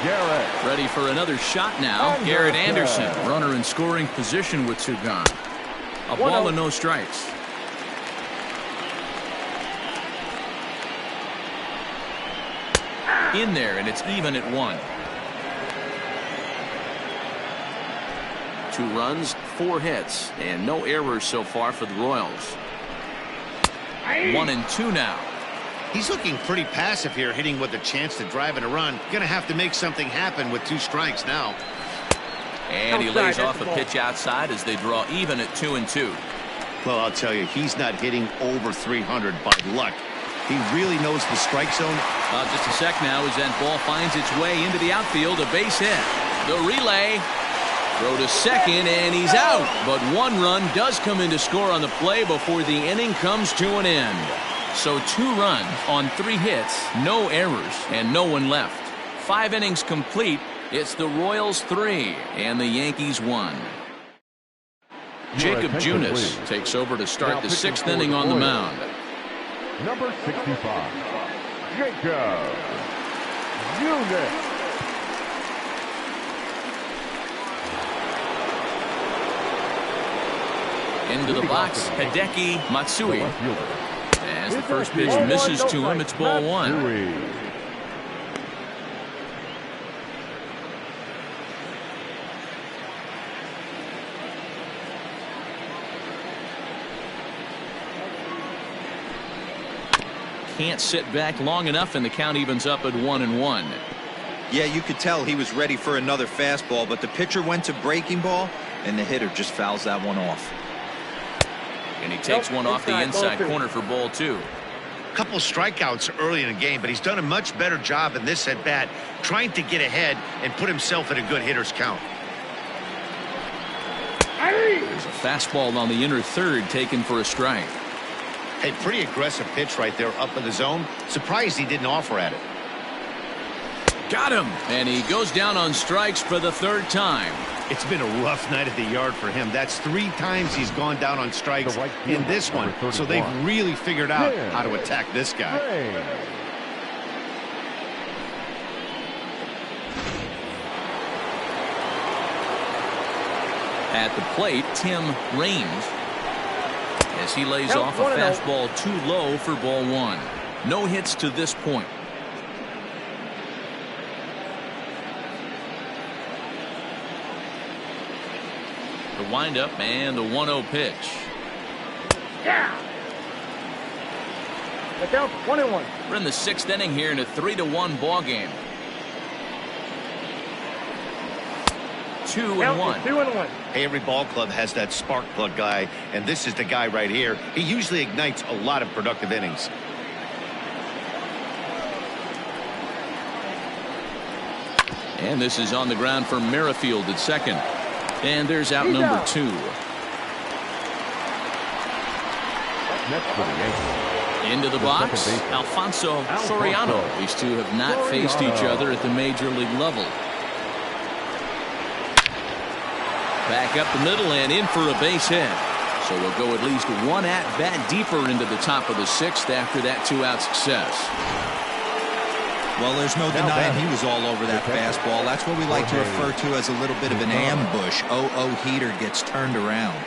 Speaker 3: Garrett.
Speaker 1: Ready for another shot now. Garrett Anderson, runner in scoring position with 2 gone. A ball and no strikes. In there, and it's even at 1. 2 runs, 4 hits, and no errors so far for the Royals. 1 and 2 now.
Speaker 2: He's looking pretty passive here, hitting with a chance to drive in a run. Gonna have to make something happen with 2 strikes now.
Speaker 1: And he lays off a pitch outside as they draw even at 2 and 2.
Speaker 2: Well, I'll tell you, he's not hitting over 300 by luck. He really knows the strike zone.
Speaker 1: Just a sec now as that ball finds its way into the outfield. A base hit. The relay. Throw to second, and he's out. But 1 run does come in to score on the play before the inning comes to an end. So 2 runs on 3 hits, no errors, and no one left. 5 innings complete. It's the Royals 3 and the Yankees 1. Jacob Junis takes over to start the 6th inning on the mound.
Speaker 3: Number 65, Jacob Junis.
Speaker 1: Into the box, Hideki Matsui. As the first pitch misses to him, it's ball 1. Can't sit back long enough, and the count evens up at 1 and 1.
Speaker 4: Yeah, you could tell he was ready for another fastball, but the pitcher went to breaking ball, and the hitter just fouls that one off.
Speaker 1: And he takes one off the inside corner for ball 2.
Speaker 2: Couple strikeouts early in the game, but he's done a much better job in this at bat, trying to get ahead and put himself in a good hitter's count.
Speaker 1: There's a fastball on the inner third taken for a strike.
Speaker 2: A pretty aggressive pitch right there up in the zone. Surprised he didn't offer at it.
Speaker 1: Got him, and he goes down on strikes for the 3rd time.
Speaker 2: It's been a rough night at the yard for him. That's 3 times he's gone down on strikes in this one. So they've really figured out how to attack this guy.
Speaker 1: At the plate, Tim Raines, as he lays off a fastball too low for ball 1. No hits to this point. The windup and the 1-0 pitch.
Speaker 5: Yeah. Get down, 1 and 1.
Speaker 1: We're in the 6th inning here in a 3-1 ball game. 2 and 1.
Speaker 5: 2 and 1.
Speaker 2: Hey, every ball club has that spark plug guy, and this is the guy right here. He usually ignites a lot of productive innings.
Speaker 1: And this is on the ground for Merrifield at second. And there's out number 2.
Speaker 3: Next for the Yankees.
Speaker 1: Into the box, Alfonso Soriano. These two have not faced each other at the major league level. Back up the middle and in for a base hit. So we'll go at least 1 at-bat deeper into the top of the 6th after that 2-out success.
Speaker 4: Well, there's no denying he was all over that fastball. That's what we like to refer to as a little bit of an ambush. 0-0 heater gets turned around.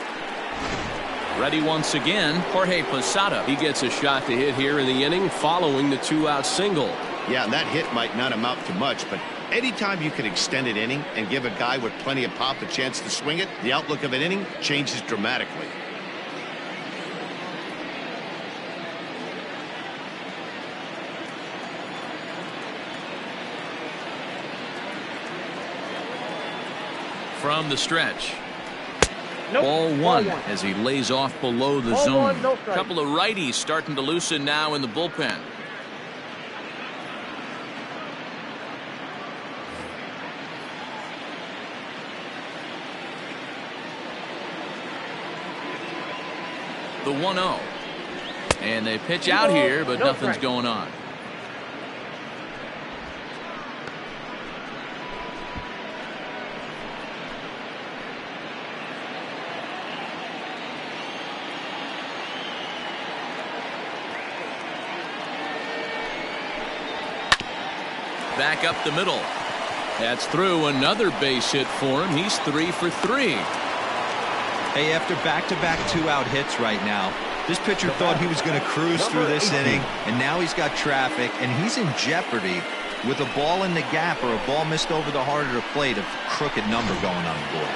Speaker 1: Ready once again, Jorge Posada. He gets a shot to hit here in the inning following the 2-out single.
Speaker 2: Yeah, and that hit might not amount to much, but anytime you can extend an inning and give a guy with plenty of pop a chance to swing it, the outlook of an inning changes dramatically.
Speaker 1: From the stretch. Ball 1 as he lays off below the zone. Couple of righties starting to loosen now in the bullpen. The 1-0. And they pitch out here, but nothing's going on. back up the middle. That's through. Another base hit for him. He's 3 for 3.
Speaker 4: Hey, after back-to-back 2-out hits right now, this pitcher thought he was going to cruise through this inning, and now he's got traffic, and he's in jeopardy with a ball in the gap or a ball missed over the heart of the plate, a crooked number going on the board.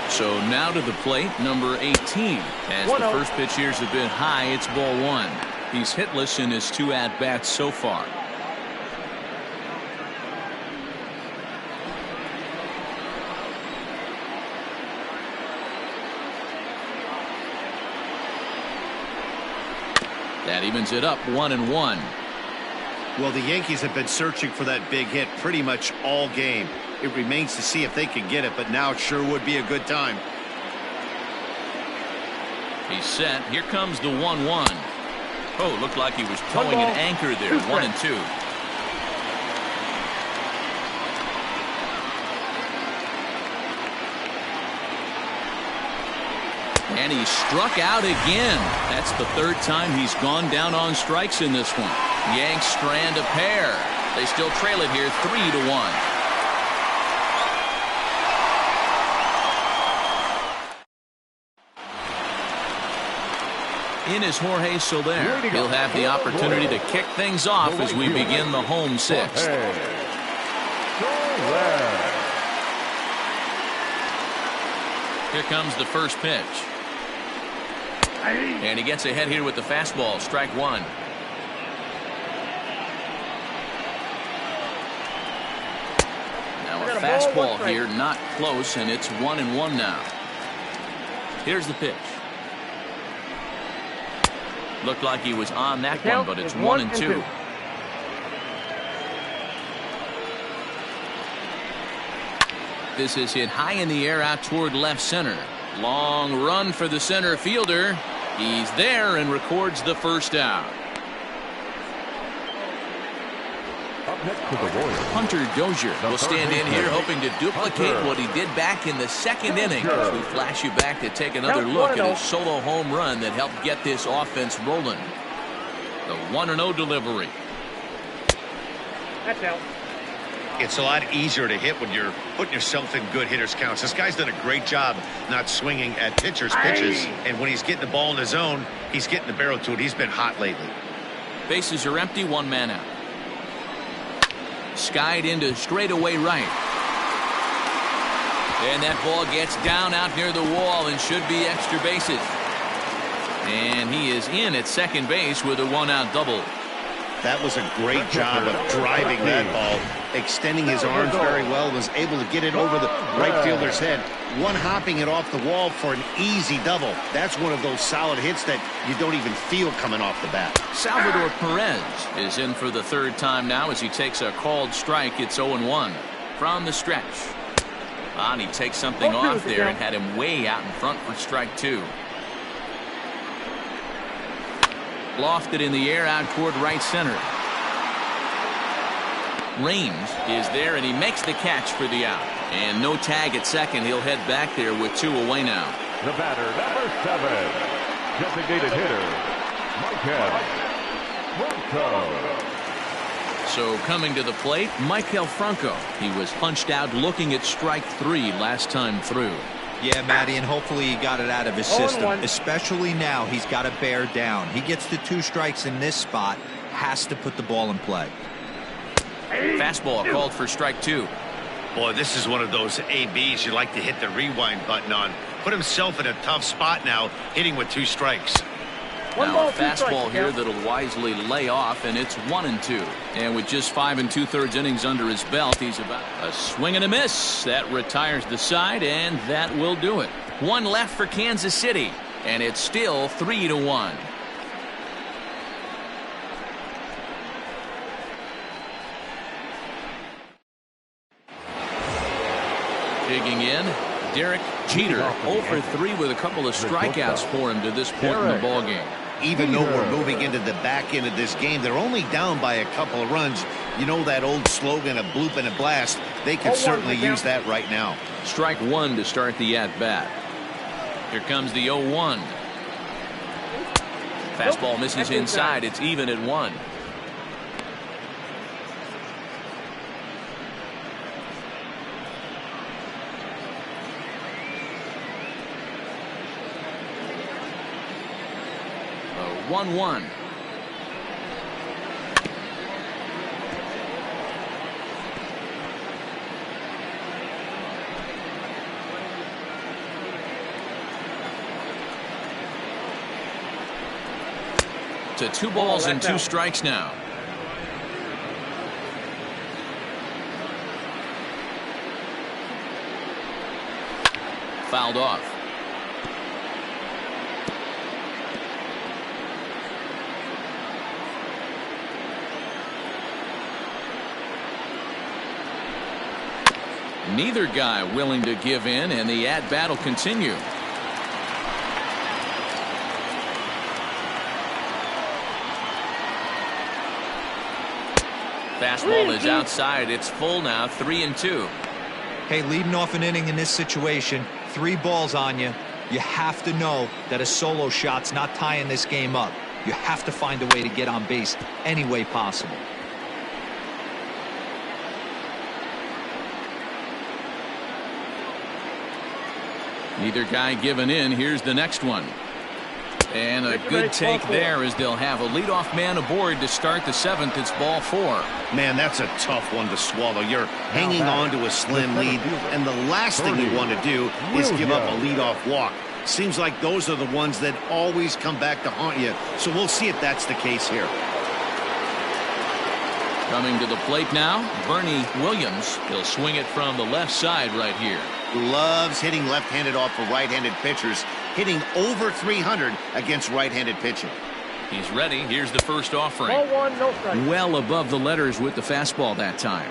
Speaker 1: So now to the plate, number 18. As the first pitch here's a bit high, it's ball 1. He's hitless in his 2 at-bats so far. That evens it up 1-1.
Speaker 2: Well, the Yankees have been searching for that big hit pretty much all game. It remains to see if they can get it, but now it sure would be a good time.
Speaker 1: He's set. Here comes the 1-1. Oh, looked like he was towing an anchor there. 1-2. And he struck out again. That's the 3rd time he's gone down on strikes in this one. Yanks strand a pair. They still trail it here 3-1. In is Jorge Soler. He'll have the opportunity to kick things off as we begin the home 6th. Here comes the first pitch. And he gets ahead here with the fastball. Strike 1. Now a fastball here, not close, and it's 1-1 now. Here's the pitch. Looked like he was on that one, but it's 1-2. This is hit high in the air out toward left center. Long run for the center fielder. He's there and records the first out. Hunter Dozier will stand in here hoping to duplicate what he did back in the 2nd inning. As we flash you back to take another look at his solo home run that helped get this offense rolling. The 1-0 delivery.
Speaker 5: That's out.
Speaker 2: It's a lot easier to hit when you're putting yourself in good hitters' counts. This guy's done a great job not swinging at pitchers' pitches. And when he's getting the ball in the zone, he's getting the barrel to it. He's been hot lately.
Speaker 1: Bases are empty, 1 man out. Skied into straightaway right. And that ball gets down out near the wall and should be extra bases. And he is in at second base with a 1-out double.
Speaker 2: That was a great job of driving that ball, extending his arms very well, was able to get it over the right fielder's head, one-hopping it off the wall for an easy double. That's one of those solid hits that you don't even feel coming off the bat.
Speaker 1: Salvador Perez is in for the 3rd time now as he takes a called strike. It's 0-1 from the stretch. And he takes something off there and had him way out in front for strike 2. Lofted in the air out toward right center. Raines is there and he makes the catch for the out. And no tag at second. He'll head back there with 2 away now.
Speaker 3: The batter, number 7, designated hitter, Mlb.
Speaker 1: So coming to the plate, Maikel Franco. He was punched out looking at strike 3 last time through.
Speaker 4: Yeah, Matty, and hopefully he got it out of his system. Especially now, he's got to bear down. He gets the 2 strikes in this spot, has to put the ball in play.
Speaker 1: Fastball called for strike 2.
Speaker 2: Boy, this is one of those ABs you like to hit the rewind button on. Put himself in a tough spot now, hitting with 2 strikes.
Speaker 1: Now a fastball here that'll wisely lay off, and it's 1-2. And with just 5 2/3 innings under his belt, he's about a swing and a miss. That retires the side, and that will do it. 1 left for Kansas City, and it's still 3-1. Digging in, Derek Jeter, 0 for 3 with a couple of strikeouts for him to this point in the ballgame.
Speaker 2: Even though we're moving into the back end of this game, they're only down by a couple of runs. You know that old slogan, a bloop and a blast. They could certainly use that right now.
Speaker 1: Strike 1 to start the at-bat. Here comes the 0-1. Fastball misses inside. It's even at 1. A 1-1. To 2 balls and 2 strikes now. Fouled off. Neither guy willing to give in, and the at-bat will continue. Fastball is outside. It's full now. 3-2.
Speaker 4: Hey, leading off an inning in this situation, 3 balls on you. You have to know that a solo shot's not tying this game up. You have to find a way to get on base any way possible.
Speaker 1: Neither guy giving in. Here's the next one. And a good take there as they'll have a leadoff man aboard to start the 7th. It's ball 4.
Speaker 2: Man, that's a tough one to swallow. You're hanging on to a slim lead, and the last thing you want to do is give up a leadoff walk. Seems like those are the ones that always come back to haunt you. So we'll see if that's the case here.
Speaker 1: Coming to the plate now, Bernie Williams. He'll swing it from the left side right here.
Speaker 2: Loves hitting left-handed off for right-handed pitchers, hitting over 300 against right-handed pitching.
Speaker 1: He's ready. Here's the first offering.
Speaker 5: Ball 1, no strike.
Speaker 1: Well above the letters with the fastball that time.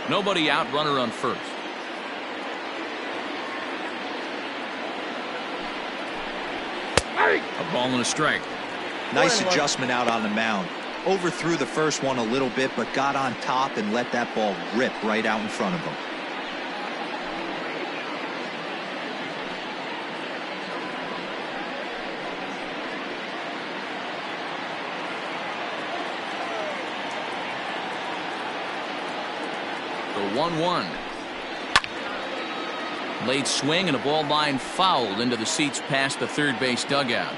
Speaker 1: Nobody out, runner on first. A ball and a strike.
Speaker 4: Nice adjustment out on the mound. Overthrew the first one a little bit, but got on top and let that ball rip right out in front of him.
Speaker 1: The 1-1. Late swing and a ball line fouled into the seats past the third base dugout.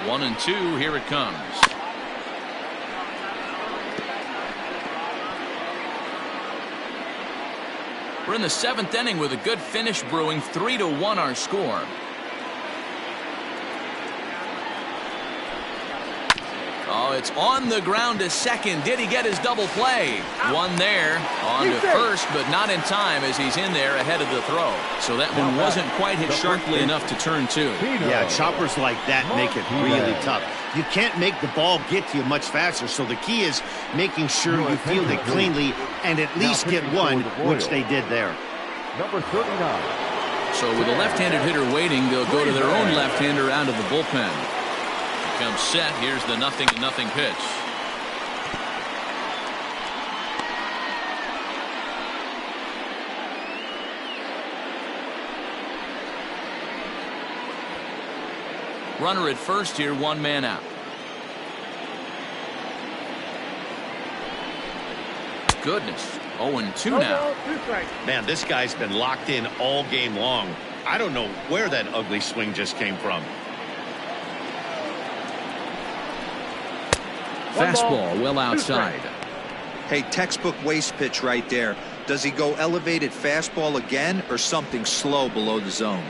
Speaker 1: One and 2. Here it comes. We're in the 7th inning with a good finish brewing. 3-1 our score. Oh, it's on the ground to second. Did he get his double play? One there. On to first, but not in time as he's in there ahead of the throw. So that one wasn't quite hit sharply enough to turn 2.
Speaker 2: Yeah, choppers like that make it really tough. You can't make the ball get to you much faster, so the key is making sure you field it cleanly and at least get one, which they did there.
Speaker 3: Number 39.
Speaker 1: So with a left-handed hitter waiting, they'll go to their own left-hander out of the bullpen. Comes set. Here's the 0-0 pitch. Runner at first here, 1 man out. Goodness. 0-2 now.
Speaker 2: Man, this guy's been locked in all game long. I don't know where that ugly swing just came from.
Speaker 1: Fastball well outside.
Speaker 4: Hey, textbook waste pitch right there. Does he go elevated fastball again or something slow below the zone?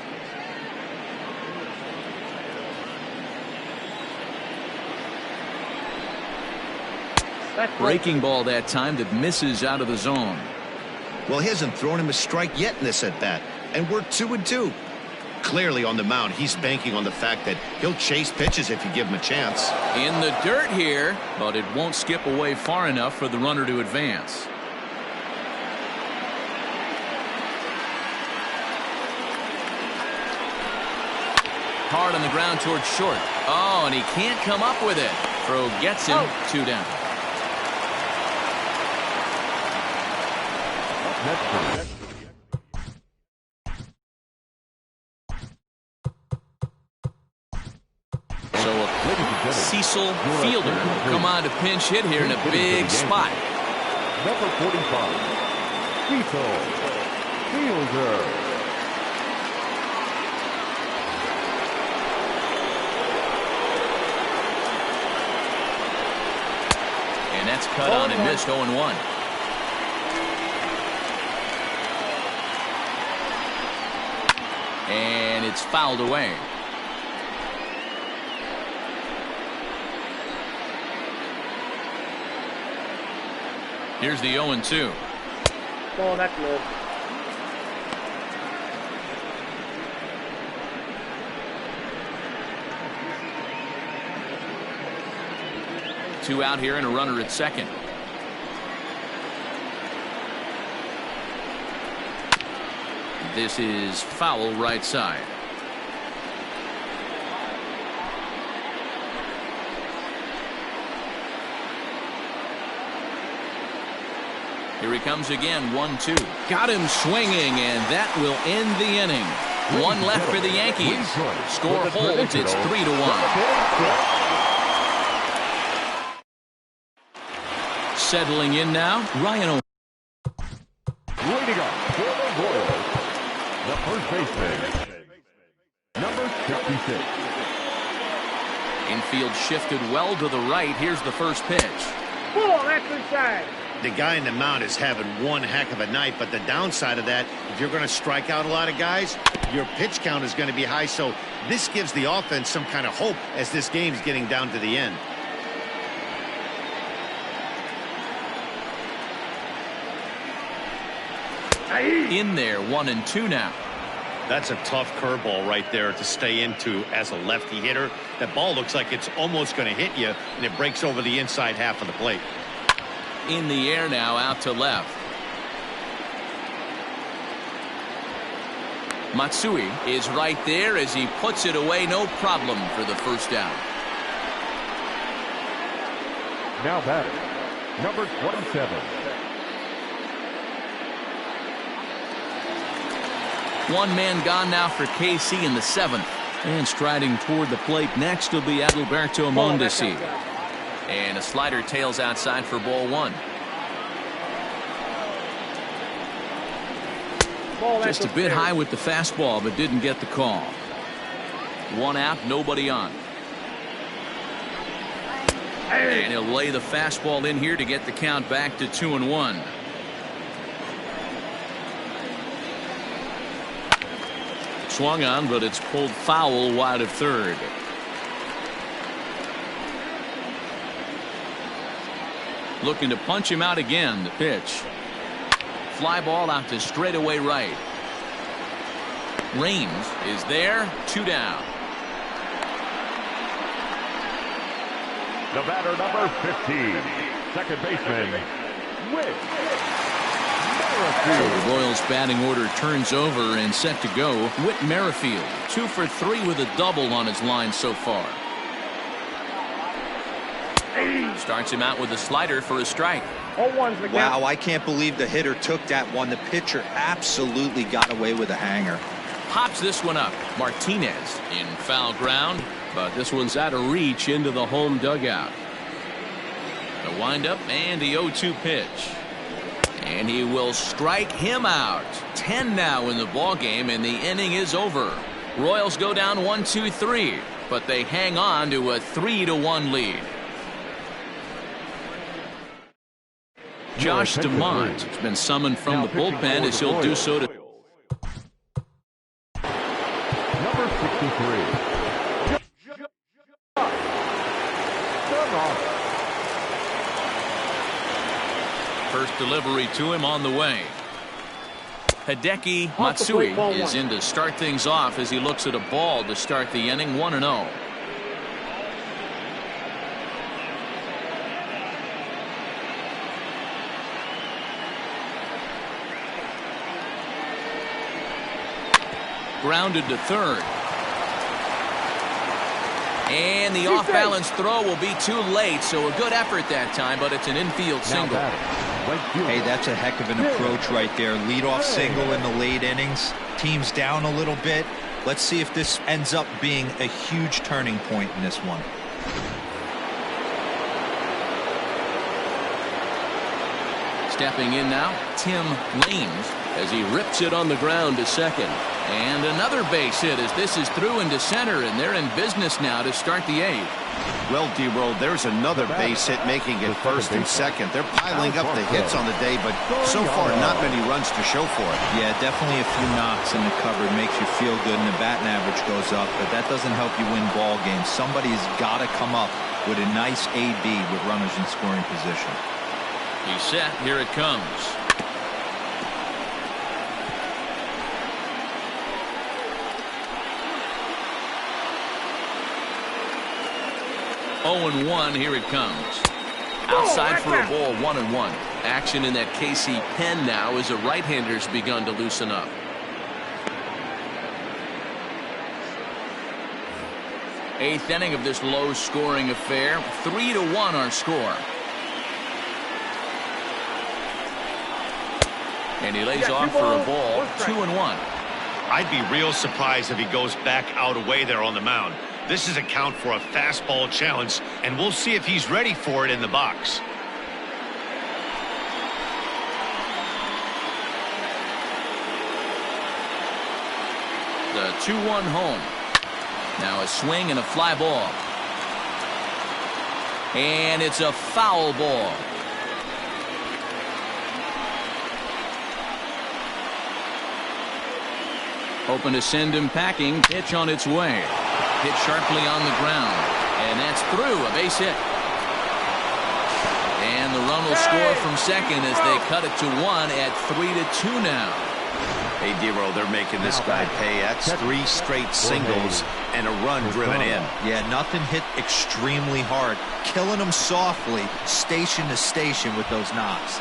Speaker 1: Breaking ball that time that misses out of the zone.
Speaker 2: Well, he hasn't thrown him a strike yet in this at-bat, and we're 2-2. Clearly on the mound, he's banking on the fact that he'll chase pitches if you give him a chance.
Speaker 1: In the dirt here, but it won't skip away far enough for the runner to advance. Hard on the ground towards short. Oh, and he can't come up with it. Throw gets him. 2 down. Cecil Fielder will come on to pinch hit here in a big spot.
Speaker 3: Number 45, Cecil Fielder.
Speaker 1: And that's cut on and missed 0-1. And it's fouled away. Here's the 0-2.
Speaker 5: Oh, that's low.
Speaker 1: Two out here and a runner at second. This is foul right side. Here he comes again, 1-2. Got him swinging, and that will end the inning. One left for the Yankees. Score holds, it's 3-1. Settling in now, Ryan.
Speaker 3: Waiting up for the Royals, the first baseman, number 56.
Speaker 1: Infield shifted well to the right. Here's the first pitch.
Speaker 5: Oh, that's inside.
Speaker 2: The guy in the mound is having one heck of a night, but the downside of that, if you're going to strike out a lot of guys, your pitch count is going to be high. So this gives the offense some kind of hope as this game's getting down to the end.
Speaker 1: In there, 1-2 now.
Speaker 2: That's a tough curveball right there to stay into as a lefty hitter. That ball looks like it's almost going to hit you, and it breaks over the inside half of the plate.
Speaker 1: In the air now, out to left. Matsui is right there as he puts it away, no problem for the first down.
Speaker 3: Now batting, number 27.
Speaker 1: One man gone now for KC in the 7th. And striding toward the plate next will be Adalberto Mondesi. And a slider tails outside for ball one. Just a bit high with the fastball, but didn't get the call. One out, nobody on. And he'll lay the fastball in here to get the count back to 2-1. Swung on, but it's pulled foul wide of third. Looking to punch him out again. The pitch. Fly ball out to straightaway right. Raines is there. 2 down.
Speaker 3: The batter, number 15, second baseman, Whit Merrifield.
Speaker 1: The Royals batting order turns over and set to go. Whit Merrifield 2 for 3 with a double on his line so far. Starts him out with a slider for a strike.
Speaker 4: Wow, I can't believe the hitter took that one. The pitcher absolutely got away with a hanger.
Speaker 1: Pops this one up. Martinez in foul ground, but this one's out of reach into the home dugout. The windup and the 0-2 pitch. And he will strike him out. 10 now in the ball game, and the inning is over. Royals go down 1-2-3, but they hang on to a 3-1 lead. Josh DeMont has been summoned from the bullpen as he'll do so to
Speaker 3: number 63.
Speaker 1: First delivery to him on the way. Hideki Matsui is in to start things off as he looks at a ball to start the inning. 1-0. Grounded to third. And the off-balance throw will be too late, so a good effort that time, but it's an infield single.
Speaker 4: Hey, that's a heck of an approach right there. Leadoff single in the late innings. Team's down a little bit. Let's see if this ends up being a huge turning point in this one.
Speaker 1: Stepping in now, Tim Lames, as he rips it on the ground to second. And another base hit as this is through into center, and they're in business now to start the 8th.
Speaker 2: Well, D-Roll, there's another base hit making it first and second. They're piling up the hits on the day, but so far not many runs to show for it.
Speaker 4: Yeah, definitely a few knocks in the cupboard makes you feel good, and the batting average goes up, but that doesn't help you win ball games. Somebody's got to come up with a nice AB with runners in scoring position.
Speaker 1: He's set. Here it comes. Oh, 0-1. Here it comes. Outside for a ball. 1-1. Action in that KC pen now as the right-hander's begun to loosen up. Eighth inning of this low-scoring affair. 3-1 our score. And he lays off for a ball. 2-1.
Speaker 2: I'd be real surprised if he goes back out away there on the mound. This is a count for a fastball challenge, and we'll see if he's ready for it in the box.
Speaker 1: The 2-1 home. Now a swing and a fly ball. And it's a foul ball. Hoping to send him packing. Pitch on its way. Hit sharply on the ground. And that's through. A base hit. And the run will score from second as they cut it to 1 at 3-2 now.
Speaker 2: Hey, D-Roll, they're making this guy pay. That's 3 straight singles and a run driven in.
Speaker 4: Yeah, nothing hit extremely hard. Killing them softly, station to station with those knocks.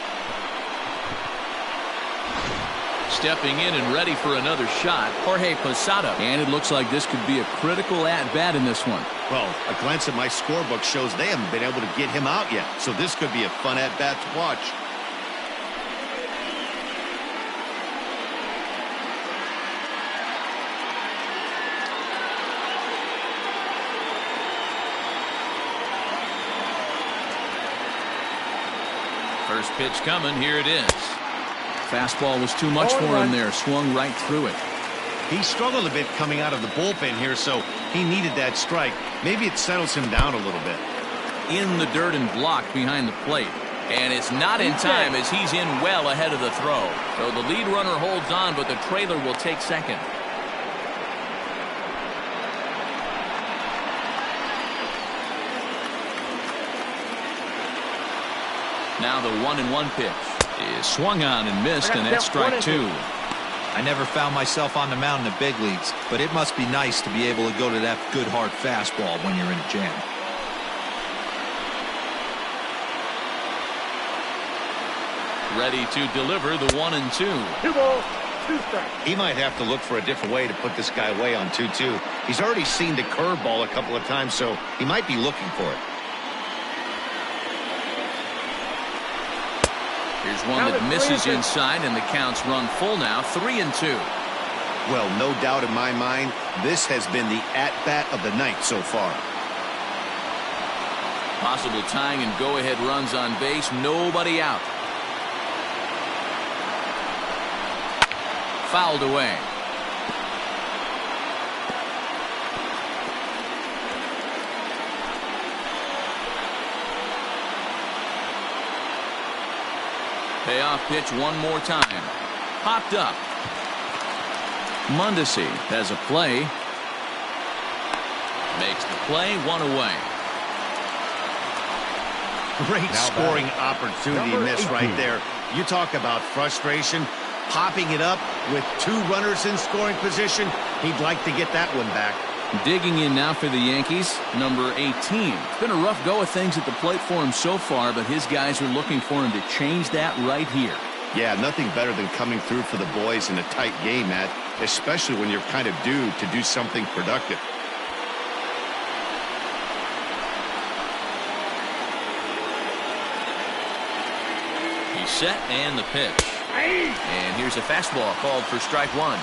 Speaker 1: Stepping in and ready for another shot, Jorge Posada. And it looks like this could be a critical at-bat in this one.
Speaker 2: Well, a glance at my scorebook shows they haven't been able to get him out yet, so this could be a fun at-bat to watch.
Speaker 1: First pitch coming. Here it is. Fastball was too much for him there. Swung right through it.
Speaker 2: He struggled a bit coming out of the bullpen here, so he needed that strike. Maybe it settles him down a little bit.
Speaker 1: In the dirt and blocked behind the plate. And it's not in time as he's in well ahead of the throw. So the lead runner holds on, but the trailer will take second. Now the 1-1 pitch is swung on and missed, and that's strike 2.
Speaker 4: I never found myself on the mound in the big leagues, but it must be nice to be able to go to that good hard fastball when you're in a jam.
Speaker 1: Ready to deliver the 1-2.
Speaker 5: 2 balls, 2 strikes.
Speaker 2: He might have to look for a different way to put this guy away on 2-2. He's already seen the curveball a couple of times, so he might be looking for it.
Speaker 1: Here's one that misses inside, and the count's run full now. 3-2.
Speaker 2: Well, no doubt in my mind, this has been the at-bat of the night so far.
Speaker 1: Possible tying and go-ahead runs on base. Nobody out. Fouled away. Payoff pitch one more time. Popped up. Mondesi has a play. Makes the play, 1 away.
Speaker 2: Great scoring opportunity missed right there. You talk about frustration. Popping it up with 2 runners in scoring position. He'd like to get that one back.
Speaker 1: Digging in now for the Yankees, number 18. It's been a rough go of things at the plate for him so far, but his guys are looking for him to change that right here.
Speaker 2: Yeah, nothing better than coming through for the boys in a tight game, Matt, especially when you're kind of due to do something productive.
Speaker 1: He's set and the pitch. And here's a fastball called for strike 1.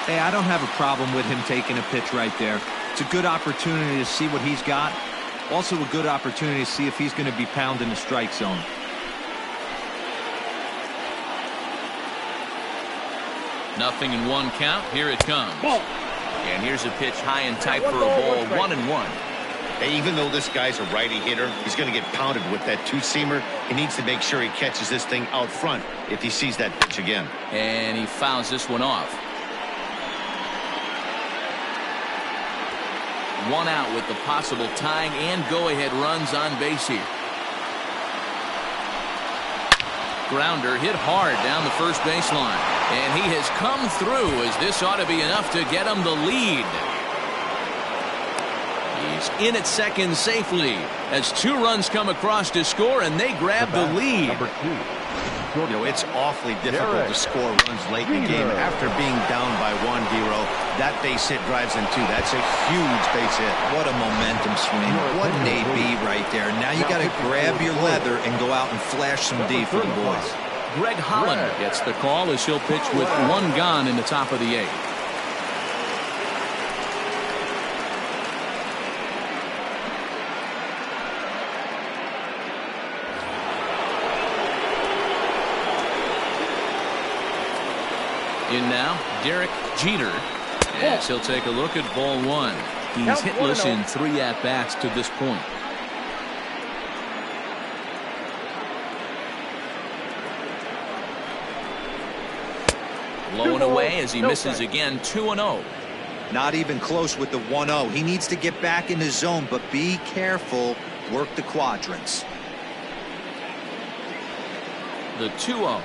Speaker 4: Hey, I don't have a problem with him taking a pitch right there. It's a good opportunity to see what he's got. Also a good opportunity to see if he's going to be pounding the strike zone.
Speaker 1: 0-1 count. Here it comes. And here's a pitch high and tight for a ball. 1-1.
Speaker 2: Hey, even though this guy's a righty hitter, he's going to get pounded with that two-seamer. He needs to make sure he catches this thing out front if he sees that pitch again.
Speaker 1: And he fouls this one off. 1 out with the possible tying and go-ahead runs on base here. Grounder hit hard down the first baseline. And he has come through, as this ought to be enough to get him the lead. He's in at second safely as 2 runs come across to score, and they grab the lead.
Speaker 3: Number 2.
Speaker 2: You know, it's awfully difficult to score runs late in the game after being down by 1, Vero. That base hit drives in 2. That's a huge base hit.
Speaker 4: What a momentum swing. What an AB right there. Now you got to grab your leather and go out and flash some D for the boys.
Speaker 1: Greg Holland gets the call as he'll pitch with 1 gone in the top of the 8th. In now, Derek Jeter, as he'll take a look at ball 1. He's hitless in 3 at-bats to this point. Low and away as he misses again. 2-0.
Speaker 4: Not even close with the 1-0. He needs to get back in the zone, but be careful. Work the quadrants.
Speaker 1: The 2-0.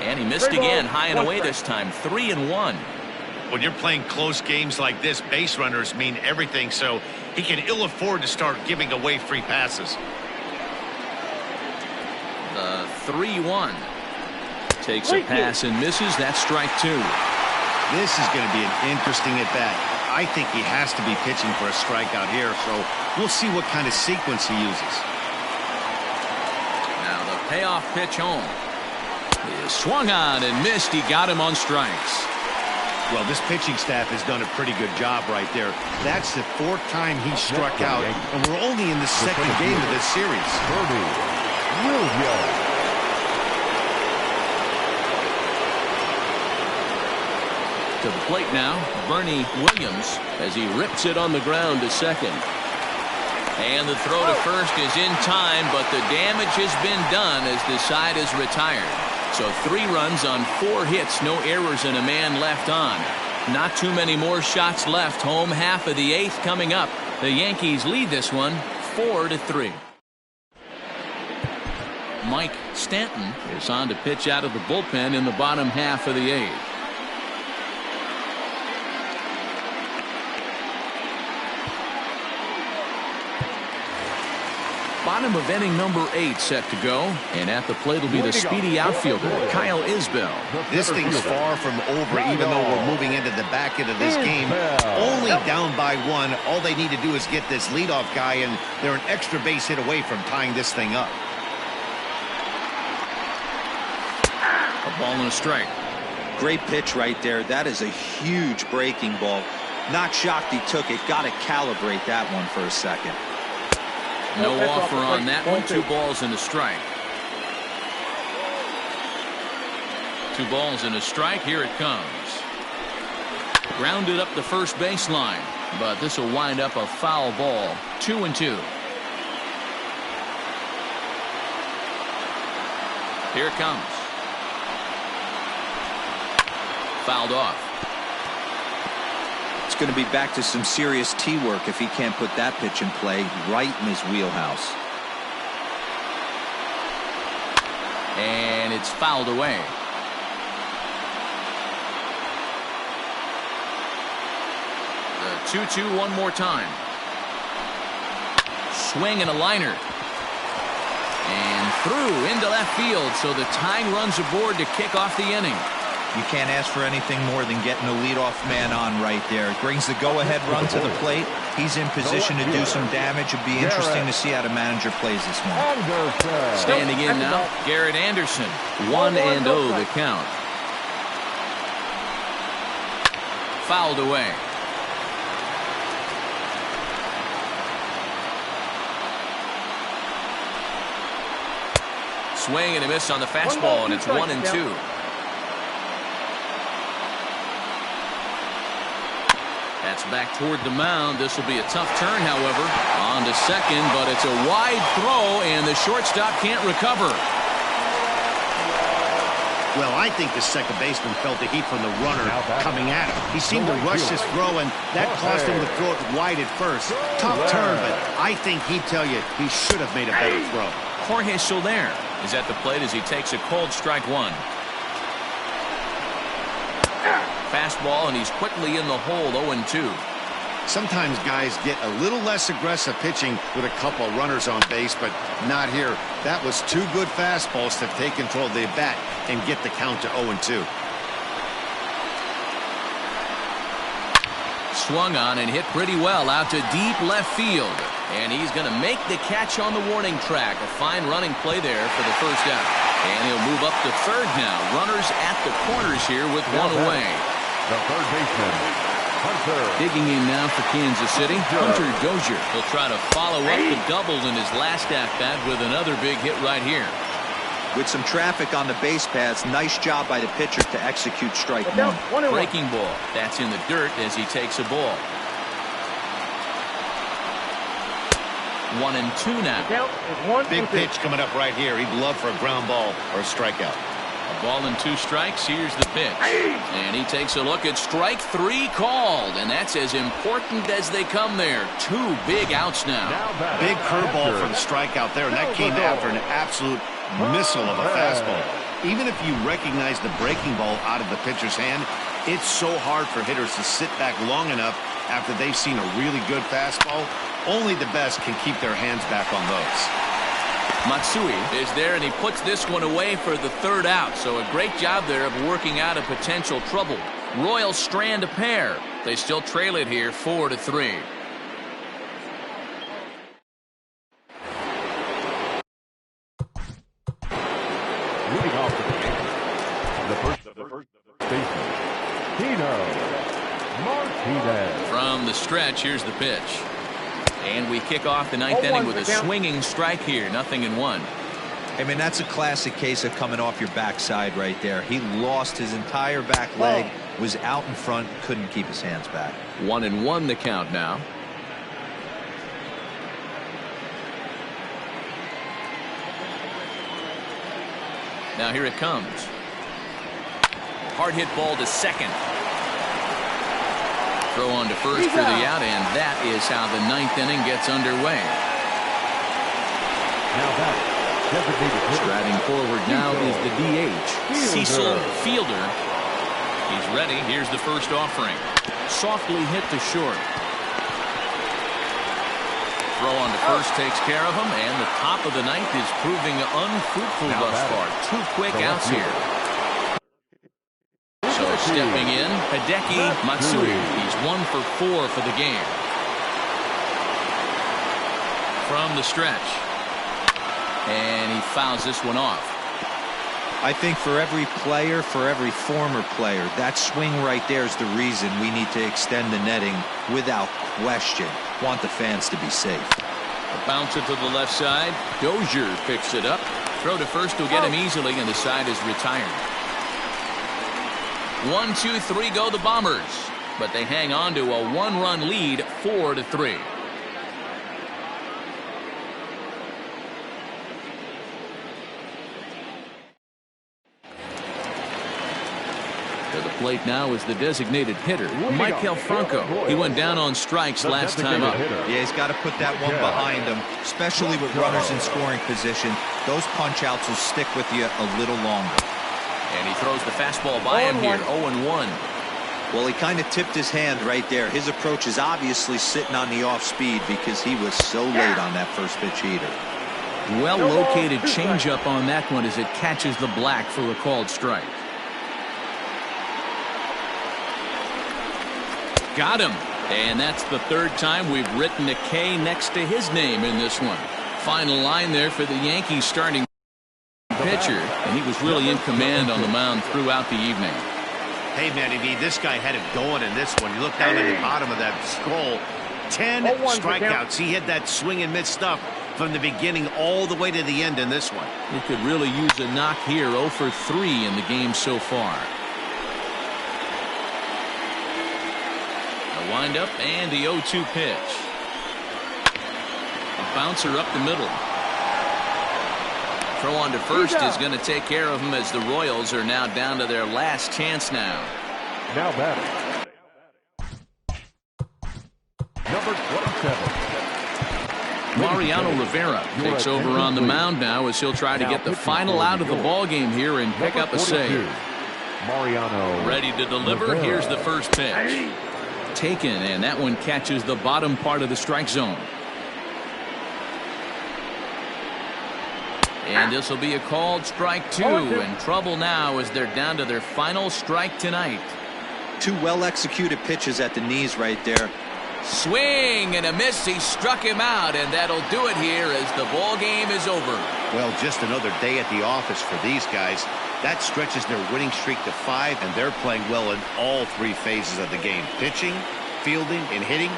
Speaker 1: And he missed again, high and away this time. 3-1.
Speaker 2: When you're playing close games like this, base runners mean everything, so he can ill afford to start giving away free passes.
Speaker 1: The 3-1. Takes a pass and misses. That's strike 2.
Speaker 2: This is going to be an interesting at-bat. I think he has to be pitching for a strikeout here, so we'll see what kind of sequence he uses.
Speaker 1: Now the payoff pitch home. He swung on and missed. He got him on strikes.
Speaker 2: Well, this pitching staff has done a pretty good job right there. That's the 4th time he struck out, and we're only in the 2nd game of this series.
Speaker 1: To the plate now, Bernie Williams, as he rips it on the ground to second. And the throw to first is in time, but the damage has been done as the side is retired. So 3 runs on 4 hits, no errors, and a man left on. Not too many more shots left. Home half of the 8th coming up. The Yankees lead this one 4-3. Mike Stanton is on to pitch out of the bullpen in the bottom half of the 8th. Bottom of inning number 8 set to go, and at the plate will be the speedy outfielder Kyle Isbell.
Speaker 2: This thing's far from over, even though we're moving into the back end of this game. Only down by 1. All they need to do is get this leadoff guy, and they're an extra base hit away from tying this thing up.
Speaker 1: A ball and a strike.
Speaker 4: Great pitch right there. That is a huge breaking ball. Not shocked he took it. Got to calibrate that one for a second.
Speaker 1: No offer on that one. 2 balls and a strike. 2 balls and a strike. Here it comes. Grounded up the first baseline, but this will wind up a foul ball. 2-2. Here it comes. Fouled off.
Speaker 4: It's going to be back to some serious tee work if he can't put that pitch in play right in his wheelhouse.
Speaker 1: And it's fouled away. The 2-2 one more time. Swing and a liner. And through into left field, so the tying runs aboard to kick off the inning.
Speaker 4: You can't ask for anything more than getting the leadoff man on right there. It brings the go-ahead run to the plate. He's in position to do some damage. It'd be interesting to see how the manager plays this one.
Speaker 1: Standing in now, Garrett Anderson. 1-0 the count. fouled away. Swing and a miss on the fastball, and it's 1-2. That's back toward the mound. This will be a tough turn, however. On to second, but it's a wide throw, and the shortstop can't recover.
Speaker 2: Well, I think the second baseman felt the heat from the runner coming at him. He seemed to rush this throw, and that caused him to throw it wide at first. Tough turn, but I think he'd tell you he should have made a better throw.
Speaker 1: Jorge Soler is at the plate as he takes a cold strike one. Fastball, and he's quickly in the hole, 0-2.
Speaker 2: Sometimes guys get a little less aggressive pitching with a couple runners on base, but not here. That was two good fastballs to take control of the bat and get the count to 0-2.
Speaker 1: Swung on and hit pretty well out to deep left field. And he's going to make the catch on the warning track. A fine running play there for the first out. And he'll move up to third now. Runners at the corners here with one away.
Speaker 3: The third baseman, Hunter.
Speaker 1: Digging in now for Kansas City, Hunter Dozier. He'll try to follow up the doubles in his last at-bat with another big hit right here.
Speaker 4: With some traffic on the base paths, nice job by the pitcher to execute strike one.
Speaker 1: Breaking ball. That's in the dirt as he takes a ball. 1-2 now.
Speaker 2: Big pitch coming up right here. He'd love for a ground ball or a strikeout.
Speaker 1: A ball and 2 strikes. Here's the pitch. And he takes a look at strike 3 called. And that's as important as they come there. 2 big outs now.
Speaker 2: Big curveball for the strikeout there. And that came after an absolute missile of a fastball. Even if you recognize the breaking ball out of the pitcher's hand, it's so hard for hitters to sit back long enough after they've seen a really good fastball. Only the best can keep their hands back on those.
Speaker 1: Matsui is there, and he puts this one away for the third out. So a great job there of working out a potential trouble. Royals strand a pair. They still trail it here 4-3.
Speaker 3: Leading off the first baseman, Tino Martinez.
Speaker 1: From the stretch, here's the pitch. And we kick off the ninth inning with a swinging strike here. 0-1.
Speaker 4: I mean, that's a classic case of coming off your backside right there. He lost his entire back leg, was out in front, couldn't keep his hands back.
Speaker 1: 1-1 the count now. Now here it comes. Hard hit ball to second. Throw on to first for the out, and that is how the ninth inning gets underway.
Speaker 3: Now back, designated hitter.
Speaker 1: Striding forward now is the DH, Cecil Fielder. He's ready. Here's the first offering. Softly hit to short. Throw on to first takes care of him, and the top of the ninth is proving unfruitful thus far. 2 quick outs here. So stepping in, Hideki Matsui. He's 1 for 4 for the game. From the stretch. And he fouls this one off.
Speaker 4: I think for every player, for every former player, that swing right there is the reason we need to extend the netting without question. Want the fans to be safe.
Speaker 1: A bouncer to the left side. Dozier picks it up. Throw to first will get him easily, and the side is retired. 1, 2, 3 go the Bombers, but they hang on to a 1-run lead, 4-3. To the plate now is the designated hitter, Maikel Franco. He went down on strikes last time up.
Speaker 4: Yeah, he's got to put that one behind him, especially with runners in scoring position. Those punch-outs will stick with you a little longer.
Speaker 1: And he throws the fastball by him here, 0-1.
Speaker 4: Well, he kind of tipped his hand right there. His approach is obviously sitting on the off speed because he was so late on that first pitch heater.
Speaker 1: Well-located changeup on that one as it catches the black for a called strike. Got him. And that's the third time we've written a K next to his name in this one. Final line there for the Yankees starting pitcher, and he was really in command on the mound throughout the evening.
Speaker 2: Hey, Manny V, this guy had it going in this one. You look down at the bottom of that scroll. 10 strikeouts. He had that swing and miss stuff from the beginning all the way to the end in this one.
Speaker 1: He could really use a knock here. 0 for 3 in the game so far. The windup and the 0-2 pitch. A bouncer up the middle. Throw on to first is going to take care of him as the Royals are now down to their last chance now.
Speaker 3: Now batting, number 27.
Speaker 1: Mariano Rivera takes over on the mound now as he'll try to get the final out of the ball game here and pick up a save.
Speaker 3: Mariano
Speaker 1: ready to deliver.
Speaker 3: Rivera.
Speaker 1: Here's the first pitch. Taken, and that one catches the bottom part of the strike zone. And this will be a called strike 2, and trouble now as they're down to their final strike tonight.
Speaker 4: 2 well-executed pitches at the knees right there.
Speaker 1: Swing and a miss. He struck him out, and that'll do it here as the ball game is over.
Speaker 2: Well, just another day at the office for these guys. That stretches their winning streak to 5, and they're playing well in all 3 phases of the game. Pitching, fielding, and hitting.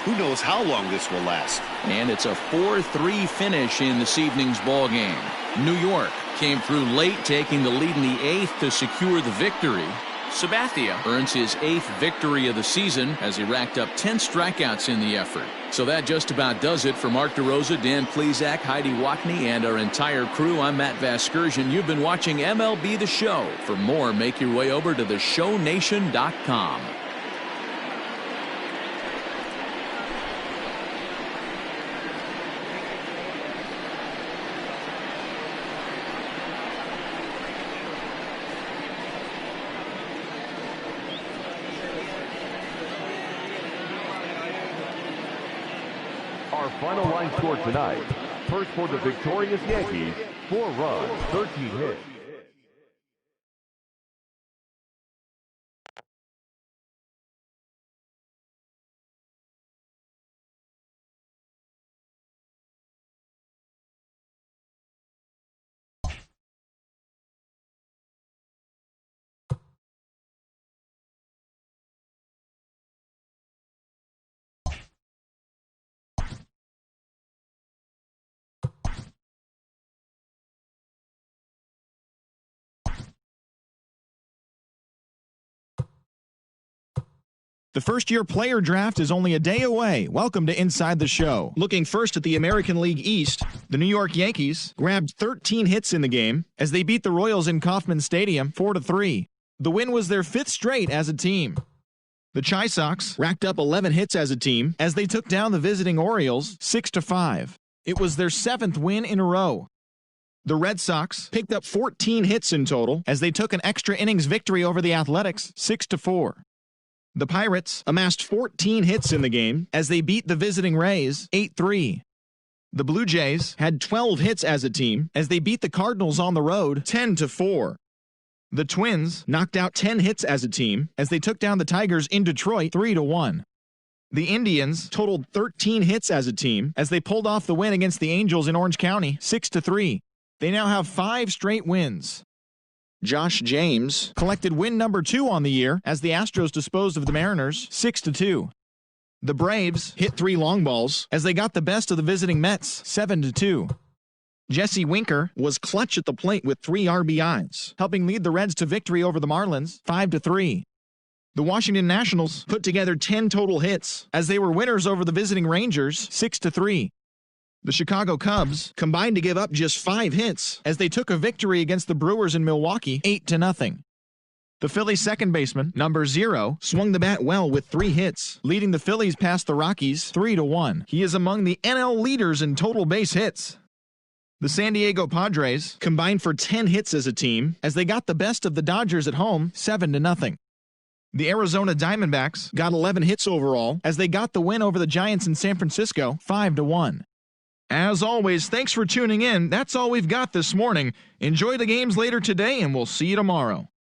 Speaker 2: Who knows how long this will last.
Speaker 1: And it's a 4-3 finish in this evening's ball game. New York came through late, taking the lead in the 8th to secure the victory. Sabathia earns his 8th victory of the season as he racked up 10 strikeouts in the effort. So that just about does it for Mark DeRosa, Dan Plesac, Heidi Watney, and our entire crew. I'm Matt Vasgersian. You've been watching MLB The Show. For more, make your way over to theshownation.com.
Speaker 3: Our final line score tonight. First for the victorious Yankees, 4 runs, 13 hits.
Speaker 7: The first-year player draft is only a day away. Welcome to Inside the Show. Looking first at the American League East, the New York Yankees grabbed 13 hits in the game as they beat the Royals in Kauffman Stadium 4-3. The win was their 5th straight as a team. The Chi Sox racked up 11 hits as a team as they took down the visiting Orioles 6-5. It was their 7th win in a row. The Red Sox picked up 14 hits in total as they took an extra innings victory over the Athletics 6-4. The Pirates amassed 14 hits in the game as they beat the visiting Rays 8-3. The Blue Jays had 12 hits as a team as they beat the Cardinals on the road 10-4. The Twins knocked out 10 hits as a team as they took down the Tigers in Detroit 3-1. The Indians totaled 13 hits as a team as they pulled off the win against the Angels in Orange County 6-3. They now have 5 straight wins. Josh James collected win number 2 on the year as the Astros disposed of the Mariners 6-2. The Braves hit 3 long balls as they got the best of the visiting Mets 7-2. Jesse Winker was clutch at the plate with 3 RBIs, helping lead the Reds to victory over the Marlins 5-3. The Washington Nationals put together 10 total hits as they were winners over the visiting Rangers 6-3. The Chicago Cubs combined to give up just 5 hits as they took a victory against the Brewers in Milwaukee 8-0. The Phillies second baseman, number 0, swung the bat well with 3 hits, leading the Phillies past the Rockies 3-1. He is among the NL leaders in total base hits. The San Diego Padres combined for 10 hits as a team as they got the best of the Dodgers at home 7-0. The Arizona Diamondbacks got 11 hits overall as they got the win over the Giants in San Francisco 5-1. As always, thanks for tuning in. That's all we've got this morning. Enjoy the games later today, and we'll see you tomorrow.